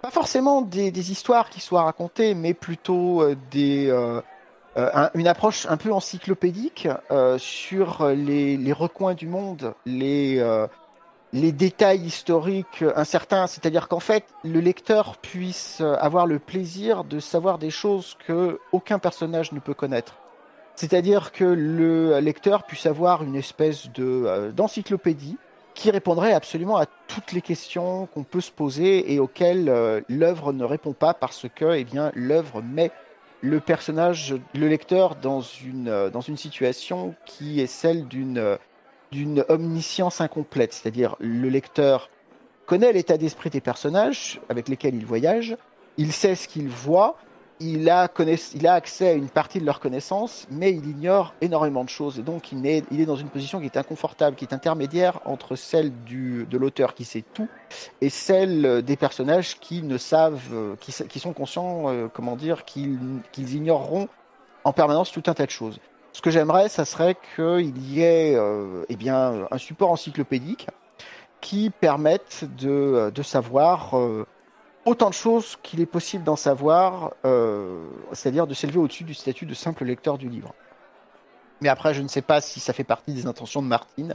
pas forcément des histoires qui soient racontées, mais plutôt une approche un peu encyclopédique sur les recoins du monde, les détails historiques incertains, c'est-à-dire qu'en fait, le lecteur puisse avoir le plaisir de savoir des choses que aucun personnage ne peut connaître. C'est-à-dire que le lecteur puisse avoir une espèce d'encyclopédie qui répondrait absolument à toutes les questions qu'on peut se poser et auxquelles l'œuvre ne répond pas parce que l'œuvre met le personnage, le lecteur, dans une situation qui est celle d'une omniscience incomplète. C'est-à-dire le lecteur connaît l'état d'esprit des personnages avec lesquels il voyage, il sait ce qu'il voit, il a accès à une partie de leur connaissance, mais il ignore énormément de choses. Et donc il est dans une position qui est inconfortable, qui est intermédiaire entre celle de l'auteur qui sait tout et celle des personnages qui ne savent, qui sont conscients, qu'ils ignoreront en permanence tout un tas de choses. Ce que j'aimerais, ça serait qu'il y ait un support encyclopédique qui permette de savoir autant de choses qu'il est possible d'en savoir, c'est-à-dire de s'élever au-dessus du statut de simple lecteur du livre. Mais après, je ne sais pas si ça fait partie des intentions de Martin.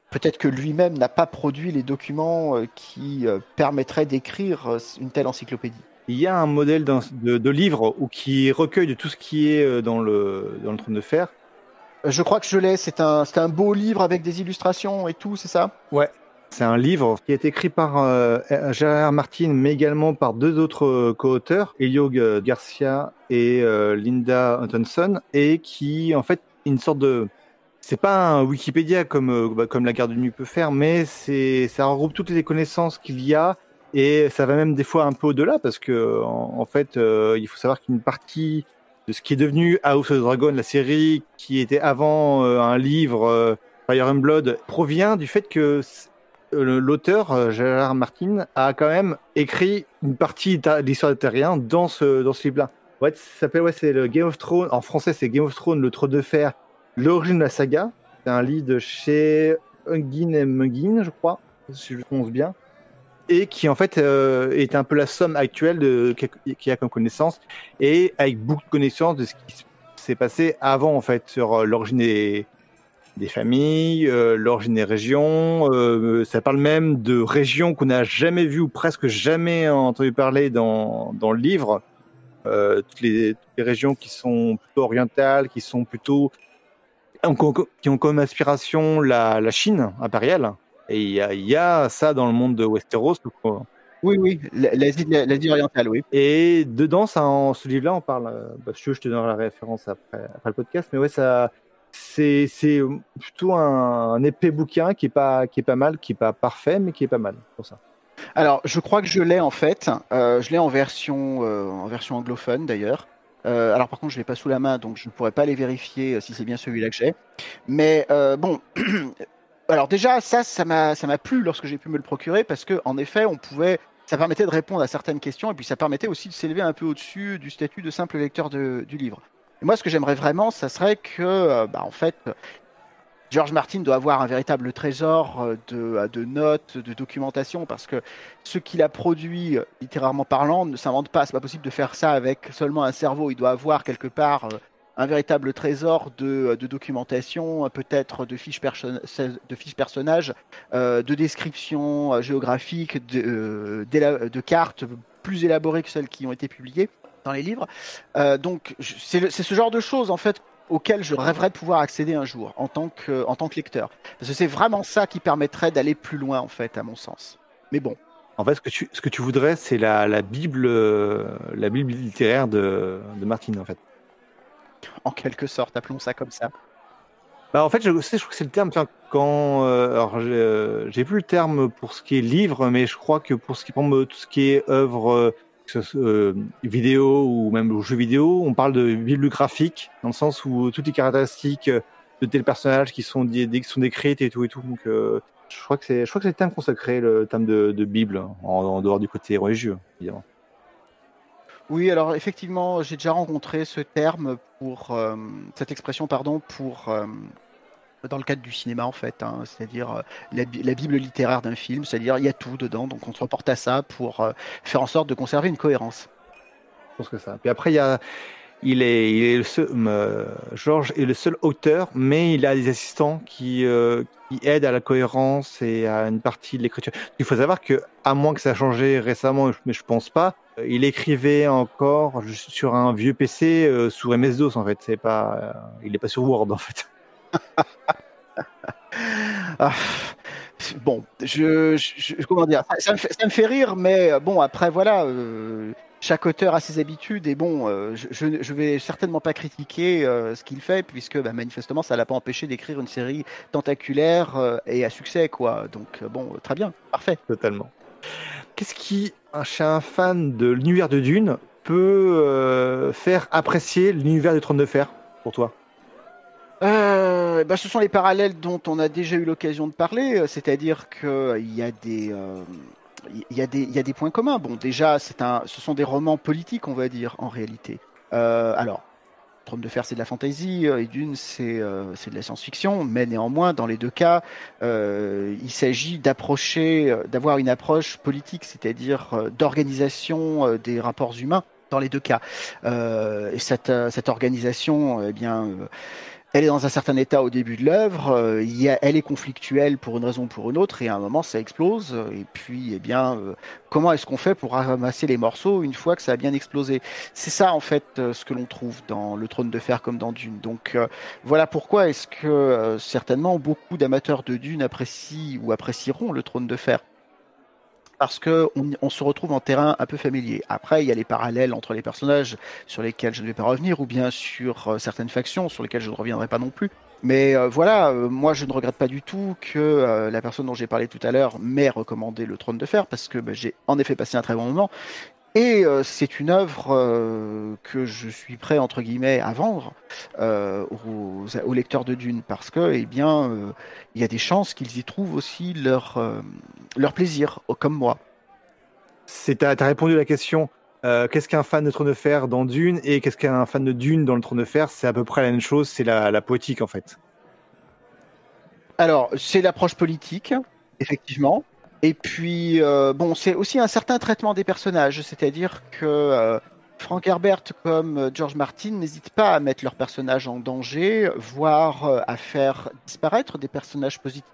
peut-être que lui-même n'a pas produit les documents qui permettraient d'écrire une telle encyclopédie. Il y a un modèle de livre qui recueille de tout ce qui est dans le Trône de Fer. Je crois que je l'ai, c'est un beau livre avec des illustrations et tout, c'est ça? Ouais, c'est un livre qui est écrit par Gérard Martin, mais également par deux autres co-auteurs, Elio Garcia et Linda Huttonson, et qui, en fait, une sorte de... C'est pas un Wikipédia comme la Garde du Nuit peut faire, mais ça regroupe toutes les connaissances qu'il y a, et ça va même des fois un peu au-delà, parce que en fait, il faut savoir qu'une partie de ce qui est devenu House of the Dragon, la série qui était avant un livre Fire and Blood, provient du fait que l'auteur Gérard Martin a quand même écrit une partie de l'histoire des Terriens dans ce livre-là. Ouais, ça s'appelle c'est le Game of Thrones. En français, c'est Game of Thrones, le Trône de Fer, l'origine de la saga. C'est un livre de chez Huggin et Muggin, je crois, si je prononce bien, et qui en fait est un peu la somme actuelle qu'il y a comme connaissance, et avec beaucoup de connaissances de ce qui s'est passé avant, en fait, sur l'origine des familles, l'origine des régions. Ça parle même de régions qu'on n'a jamais vues ou presque jamais entendu parler dans le livre. Toutes les régions qui sont plutôt orientales, qui sont plutôt qui ont comme inspiration la Chine impériale. Et il y a ça dans le monde de Westeros. Oui, l'Asie orientale, oui. Et dedans, ce livre-là, on parle. Si tu veux, je te donnerai la référence après le podcast. Mais ouais, c'est plutôt un épais bouquin qui est pas mal, qui est pas parfait, mais qui est pas mal pour ça. Alors, je crois que je l'ai en fait. Je l'ai en version anglophone d'ailleurs. Alors par contre, je l'ai pas sous la main, donc je ne pourrais pas les vérifier si c'est bien celui-là que j'ai. Mais bon, alors déjà, ça m'a plu lorsque j'ai pu me le procurer, parce que en effet, ça permettait de répondre à certaines questions, et puis ça permettait aussi de s'élever un peu au-dessus du statut de simple lecteur du livre. Et moi, ce que j'aimerais vraiment, ça serait que, en fait, George Martin doit avoir un véritable trésor de notes, de documentation, parce que ce qu'il a produit, littérairement parlant, ne s'invente pas. C'est pas possible de faire ça avec seulement un cerveau. Il doit avoir quelque part un véritable trésor de documentation, peut-être de fiches personnages, de descriptions géographiques, de cartes plus élaborées que celles qui ont été publiées dans les livres. Donc c'est ce genre de choses en fait auquel je rêverais de pouvoir accéder un jour en tant que lecteur. Parce que c'est vraiment ça qui permettrait d'aller plus loin, en fait, à mon sens. Mais bon. En fait, ce que tu voudrais, c'est la Bible littéraire de Martin, en fait. En quelque sorte, appelons ça comme ça. Bah, en fait, je crois que c'est le terme. Quand, alors, j'ai plus le terme pour ce qui est livre, mais je crois que pour tout ce qui est œuvre vidéo ou même jeux vidéo, on parle de bibliographique, dans le sens où toutes les caractéristiques de tel personnage qui sont décrites et tout. Donc, je crois que c'est le terme consacré, le terme de Bible, en dehors du côté religieux, évidemment. Oui, alors effectivement, j'ai déjà rencontré ce terme cette expression, pour dans le cadre du cinéma, en fait, hein, c'est-à-dire la Bible littéraire d'un film, c'est-à-dire il y a tout dedans, donc on se reporte à ça pour faire en sorte de conserver une cohérence. Je pense que ça. Puis après, il est le seul, George est le seul auteur, mais il a des assistants qui aident à la cohérence et à une partie de l'écriture. Il faut savoir que, à moins que ça a changé récemment, mais je pense pas, il écrivait encore sur un vieux PC sous MS-DOS, en fait. Il n'est pas sur Word, en fait. Bon, comment dire, ça me fait rire, mais bon, après voilà, chaque auteur a ses habitudes, et bon, je vais certainement pas critiquer ce qu'il fait, puisque manifestement ça l'a pas empêché d'écrire une série tentaculaire et à succès, quoi. Donc bon, très bien, parfait. Totalement. Qu'est-ce qui, chez un fan de l'univers de Dune, peut faire apprécier l'univers du Trône de Fer pour toi? Ce sont les parallèles dont on a déjà eu l'occasion de parler, c'est-à-dire qu'il y a des points communs. Bon, déjà, ce sont des romans politiques, on va dire, en réalité. Alors, Trône de Fer, c'est de la fantasy, et Dune, c'est de la science-fiction, mais néanmoins, dans les deux cas, il s'agit d'avoir une approche politique, c'est-à-dire d'organisation des rapports humains dans les deux cas. Et cette organisation, elle est dans un certain état au début de l'œuvre, elle est conflictuelle pour une raison ou pour une autre, et à un moment ça explose, et puis eh bien, comment est-ce qu'on fait pour ramasser les morceaux une fois que ça a bien explosé? C'est ça en fait ce que l'on trouve dans Le Trône de Fer comme dans Dune. Donc voilà pourquoi est-ce que certainement beaucoup d'amateurs de Dune apprécient ou apprécieront Le Trône de Fer. Parce que on se retrouve en terrain un peu familier. Après, il y a les parallèles entre les personnages sur lesquels je ne vais pas revenir, ou bien sur certaines factions sur lesquelles je ne reviendrai pas non plus. Mais voilà, moi je ne regrette pas du tout que la personne dont j'ai parlé tout à l'heure m'ait recommandé Le Trône de Fer, parce que j'ai en effet passé un très bon moment. Et c'est une œuvre que je suis prêt, entre guillemets, à vendre aux lecteurs de Dune, parce que, eh bien, il y a des chances qu'ils y trouvent aussi leur plaisir, comme moi. T'as répondu à la question. Qu'est-ce qu'un fan de Trône de Fer dans Dune et qu'est-ce qu'un fan de Dune dans le Trône de Fer? C'est à peu près la même chose, c'est la poétique en fait. Alors, c'est l'approche politique, effectivement. Et puis, bon, c'est aussi un certain traitement des personnages, c'est-à-dire que Frank Herbert comme George Martin n'hésitent pas à mettre leurs personnages en danger, voire à faire disparaître des personnages positifs.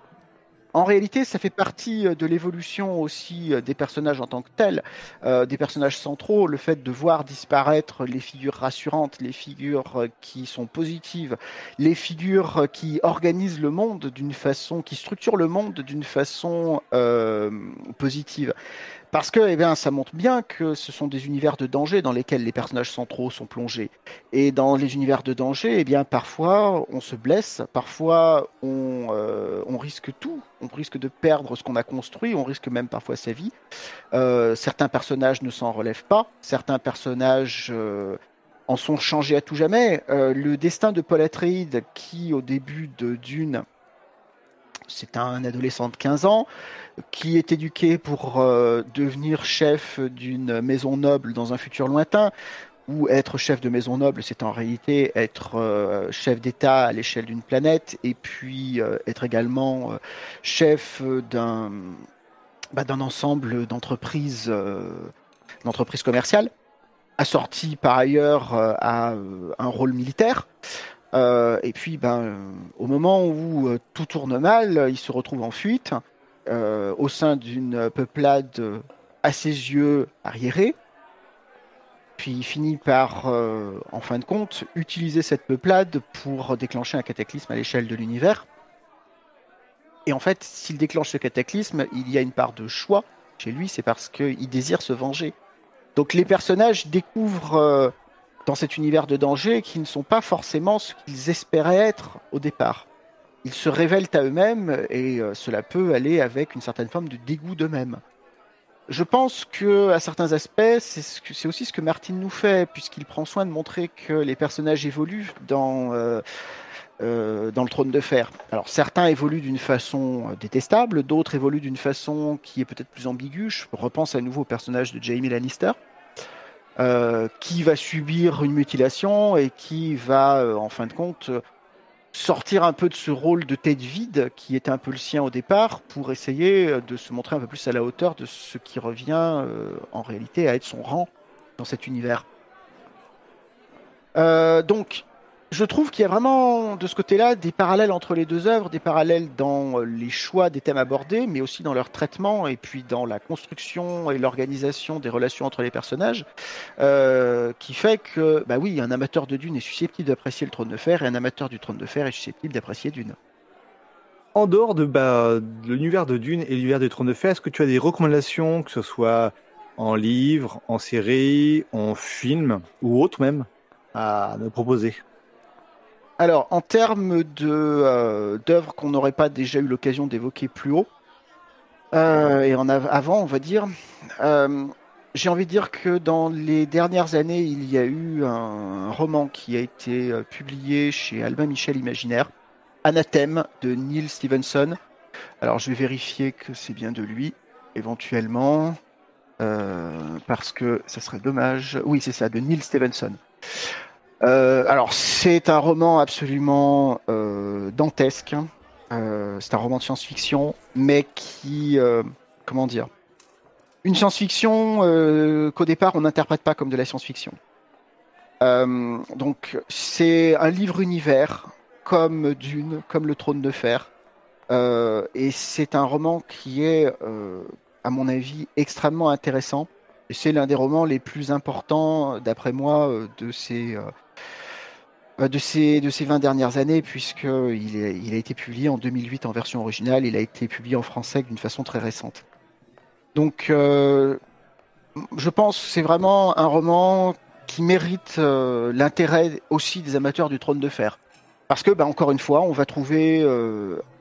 En réalité, ça fait partie de l'évolution aussi des personnages en tant que tels, des personnages centraux, le fait de voir disparaître les figures rassurantes, les figures qui sont positives, les figures qui organisent le monde d'une façon, qui structurent le monde d'une façon positive. Parce que, eh bien, ça montre bien que ce sont des univers de danger dans lesquels les personnages centraux sont plongés. Et dans les univers de danger, eh bien, parfois on se blesse, parfois on risque tout, on risque de perdre ce qu'on a construit, on risque même parfois sa vie. Certains personnages ne s'en relèvent pas, certains personnages en sont changés à tout jamais. Le destin de Paul Atreides, qui au début de Dune, c'est un adolescent de 15 ans qui est éduqué pour devenir chef d'une maison noble dans un futur lointain, où être chef de maison noble, c'est en réalité être chef d'État à l'échelle d'une planète, et puis être également chef d'un ensemble d'entreprises commerciales, assorti par ailleurs à un rôle militaire. Et puis, au moment où tout tourne mal, il se retrouve en fuite au sein d'une peuplade à ses yeux arriérée. Puis il finit par, en fin de compte, utiliser cette peuplade pour déclencher un cataclysme à l'échelle de l'univers. Et en fait, s'il déclenche ce cataclysme, il y a une part de choix chez lui, c'est parce qu'il désire se venger. Donc les personnages découvrent dans cet univers de danger qui ne sont pas forcément ce qu'ils espéraient être au départ. Ils se révèlent à eux-mêmes et cela peut aller avec une certaine forme de dégoût d'eux-mêmes. Je pense que, à certains aspects, c'est aussi ce que Martin nous fait, puisqu'il prend soin de montrer que les personnages évoluent dans le Trône de Fer. Alors certains évoluent d'une façon détestable, d'autres évoluent d'une façon qui est peut-être plus ambiguë. Je repense à nouveau au personnage de Jaime Lannister, qui va subir une mutilation et qui va, en fin de compte, sortir un peu de ce rôle de tête vide qui était un peu le sien au départ pour essayer de se montrer un peu plus à la hauteur de ce qui revient en réalité à être son rang dans cet univers. Donc, je trouve qu'il y a vraiment de ce côté-là des parallèles entre les deux œuvres, des parallèles dans les choix des thèmes abordés, mais aussi dans leur traitement et puis dans la construction et l'organisation des relations entre les personnages, qui fait que, bah oui, un amateur de Dune est susceptible d'apprécier le Trône de Fer et un amateur du Trône de Fer est susceptible d'apprécier Dune. En dehors de l'univers de Dune et l'univers du Trône de Fer, est-ce que tu as des recommandations, que ce soit en livre, en série, en film ou autre même, à me proposer? Alors, en termes d'œuvres qu'on n'aurait pas déjà eu l'occasion d'évoquer plus haut, avant, on va dire, euh, j'ai envie de dire que dans les dernières années, il y a eu un roman qui a été publié chez Albin Michel Imaginaire, Anathème de Neil Stevenson. Alors, je vais vérifier que c'est bien de lui, éventuellement, parce que ça serait dommage. Oui, c'est ça, de Neil Stevenson. Alors, c'est un roman absolument dantesque. C'est un roman de science-fiction, mais qui, comment dire, une science-fiction qu'au départ on n'interprète pas comme de la science-fiction. Donc, c'est un livre univers comme Dune, comme Le Trône de Fer. Et c'est un roman qui est, à mon avis, extrêmement intéressant. Et c'est l'un des romans les plus importants, d'après moi, de ces 20 dernières années, puisqu'il a été publié en 2008 en version originale. Il a été publié en français d'une façon très récente. Donc, je pense que c'est vraiment un roman qui mérite l'intérêt aussi des amateurs du Trône de Fer. Parce que, encore une fois, on va trouver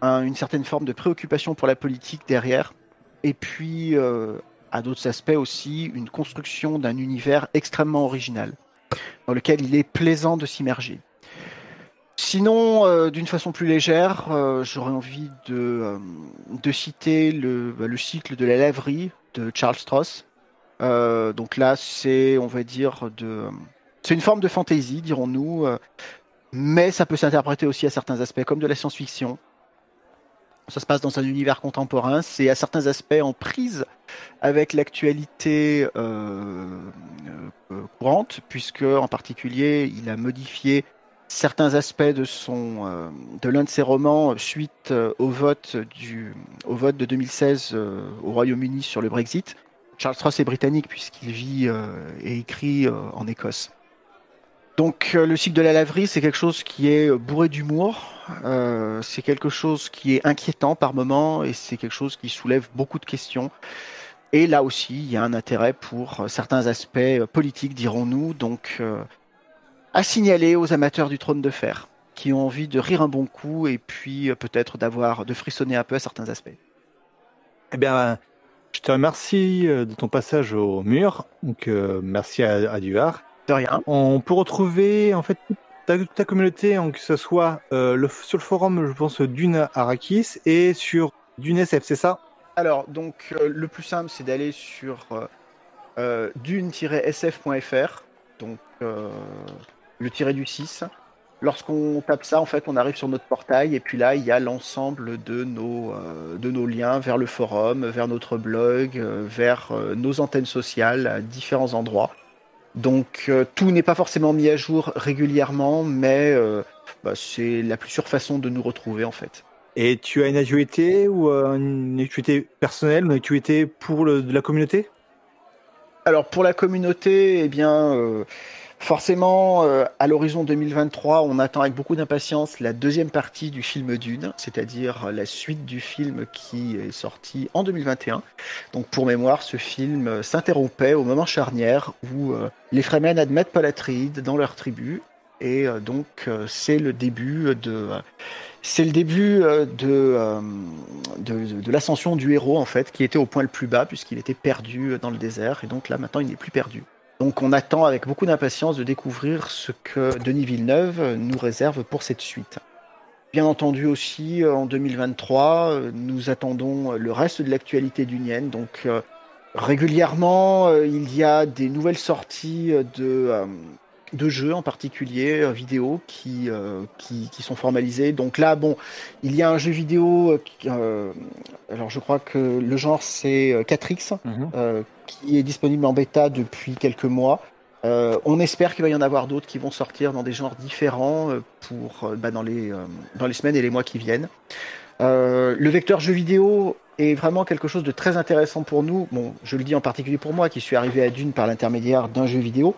une certaine forme de préoccupation pour la politique derrière. Et puis, à d'autres aspects aussi, une construction d'un univers extrêmement original, dans lequel il est plaisant de s'immerger. Sinon, d'une façon plus légère, j'aurais envie de citer le cycle de la laverie de Charles Stross. Donc là, c'est, on va dire, c'est une forme de fantasy, dirons-nous, mais ça peut s'interpréter aussi à certains aspects comme de la science-fiction. Ça se passe dans un univers contemporain, c'est à certains aspects en prise avec l'actualité courante, puisque en particulier, il a modifié certains aspects de l'un de ses romans suite au vote de 2016 au Royaume-Uni sur le Brexit. Charles Stross est britannique puisqu'il vit et écrit en Écosse. Donc le cycle de la laverie, c'est quelque chose qui est bourré d'humour, c'est quelque chose qui est inquiétant par moments et c'est quelque chose qui soulève beaucoup de questions. Et là aussi, il y a un intérêt pour certains aspects politiques, dirons-nous, donc à signaler aux amateurs du Trône de Fer qui ont envie de rire un bon coup et puis peut-être de frissonner un peu à certains aspects. Eh bien, je te remercie de ton passage au mur. Donc, merci à Duard. De rien. On peut retrouver en fait toute ta communauté, que ce soit sur le forum, je pense, Dune Arrakis et sur Dune SF, c'est ça? Alors, donc, le plus simple, c'est d'aller sur dune-sf.fr, donc le tiré du 6. Lorsqu'on tape ça, en fait, on arrive sur notre portail et puis là, il y a l'ensemble de nos liens vers le forum, vers notre blog, vers nos antennes sociales à différents endroits. Donc, tout n'est pas forcément mis à jour régulièrement, mais c'est la plus sûre façon de nous retrouver, en fait. Et tu as une actualité ou une actualité personnelle, une actualité pour de la communauté? Alors, pour la communauté, eh bien, forcément, à l'horizon 2023, on attend avec beaucoup d'impatience la deuxième partie du film Dune, c'est-à-dire la suite du film qui est sorti en 2021. Donc, pour mémoire, ce film s'interrompait au moment charnière où les Fremen admettent Paul Atreides dans leur tribu. Et donc, c'est le début de l'ascension du héros, en fait, qui était au point le plus bas, puisqu'il était perdu dans le désert. Et donc là, maintenant, il n'est plus perdu. Donc on attend avec beaucoup d'impatience de découvrir ce que Denis Villeneuve nous réserve pour cette suite. Bien entendu aussi, en 2023, nous attendons le reste de l'actualité dunienne. Donc régulièrement, il y a des nouvelles sorties de jeux, en particulier vidéo, qui sont formalisés. Donc là, il y a un jeu vidéo, alors je crois que le genre c'est 4X, qui est disponible en bêta depuis quelques mois. On espère qu'il va y en avoir d'autres qui vont sortir dans des genres différents dans les semaines et les mois qui viennent. Le vecteur jeu vidéo est vraiment quelque chose de très intéressant pour nous. Bon, je le dis en particulier pour moi, qui suis arrivé à Dune par l'intermédiaire d'un jeu vidéo.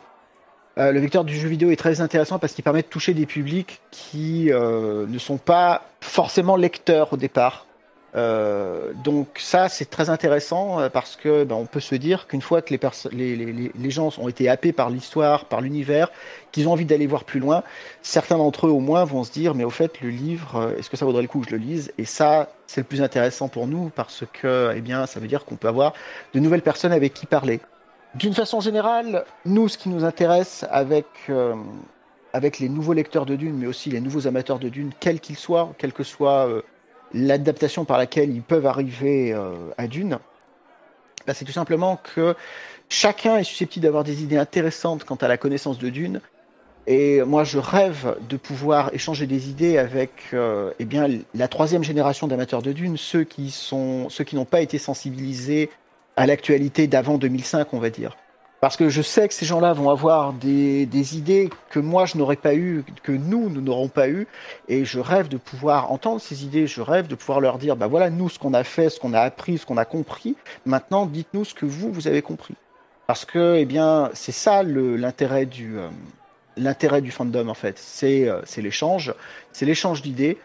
Le vecteur du jeu vidéo est très intéressant parce qu'il permet de toucher des publics qui ne sont pas forcément lecteurs au départ. Donc ça, c'est très intéressant parce que on peut se dire qu'une fois que les gens ont été happés par l'histoire, par l'univers, qu'ils ont envie d'aller voir plus loin, certains d'entre eux au moins vont se dire mais au fait le livre, est-ce que ça vaudrait le coup que je le lise? Et ça, c'est le plus intéressant pour nous parce que ça veut dire qu'on peut avoir de nouvelles personnes avec qui parler. D'une façon générale, nous, ce qui nous intéresse avec les nouveaux lecteurs de Dune, mais aussi les nouveaux amateurs de Dune, quels qu'ils soient, quelle que soit l'adaptation par laquelle ils peuvent arriver à Dune, c'est tout simplement que chacun est susceptible d'avoir des idées intéressantes quant à la connaissance de Dune. Et moi, je rêve de pouvoir échanger des idées avec la troisième génération d'amateurs de Dune, ceux qui n'ont pas été sensibilisés à l'actualité d'avant 2005, on va dire. Parce que je sais que ces gens-là vont avoir des idées que moi je n'aurais pas eues, que nous n'aurons pas eues, et je rêve de pouvoir entendre ces idées, je rêve de pouvoir leur dire, bah voilà, nous, ce qu'on a fait, ce qu'on a appris, ce qu'on a compris, maintenant, dites-nous ce que vous avez compris. Parce que, eh bien, c'est ça l'intérêt du fandom, en fait, c'est l'échange d'idées,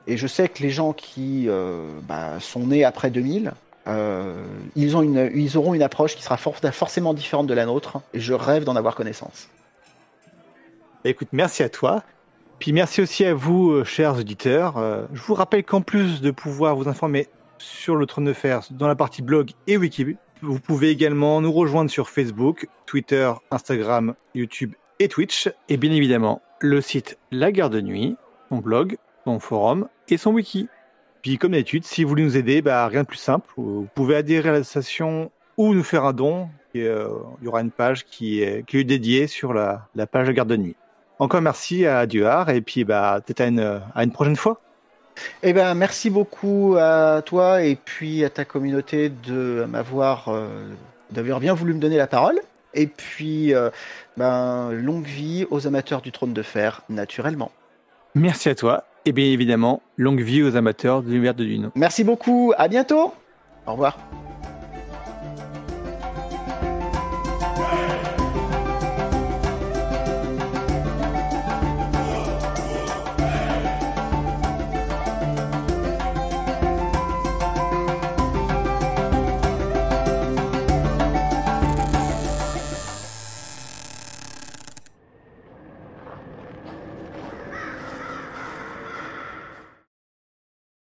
et je sais que les gens qui sont nés après 2000, ils auront une approche qui sera forcément différente de la nôtre, et je rêve d'en avoir connaissance. Écoute, merci à toi. Puis merci aussi à vous, chers auditeurs. Je vous rappelle qu'en plus de pouvoir vous informer sur le Trône de Fer dans la partie blog et wiki, vous pouvez également nous rejoindre sur Facebook, Twitter, Instagram, YouTube et Twitch. Et bien évidemment, le site La Garde de Nuit, son blog, son forum et son wiki. Puis comme d'habitude, si vous voulez nous aider, rien de plus simple. Vous pouvez adhérer à l'association ou nous faire un don. Il y aura une page qui est dédiée sur la page La Garde de Nuit. Encore merci à Duard et puis peut-être à une prochaine fois. Eh ben, merci beaucoup à toi et puis à ta communauté d'avoir bien voulu me donner la parole. Et puis, longue vie aux amateurs du Trône de Fer, naturellement. Merci à toi. Et bien évidemment, longue vie aux amateurs de l'univers de Dune. Merci beaucoup, à bientôt. Au revoir.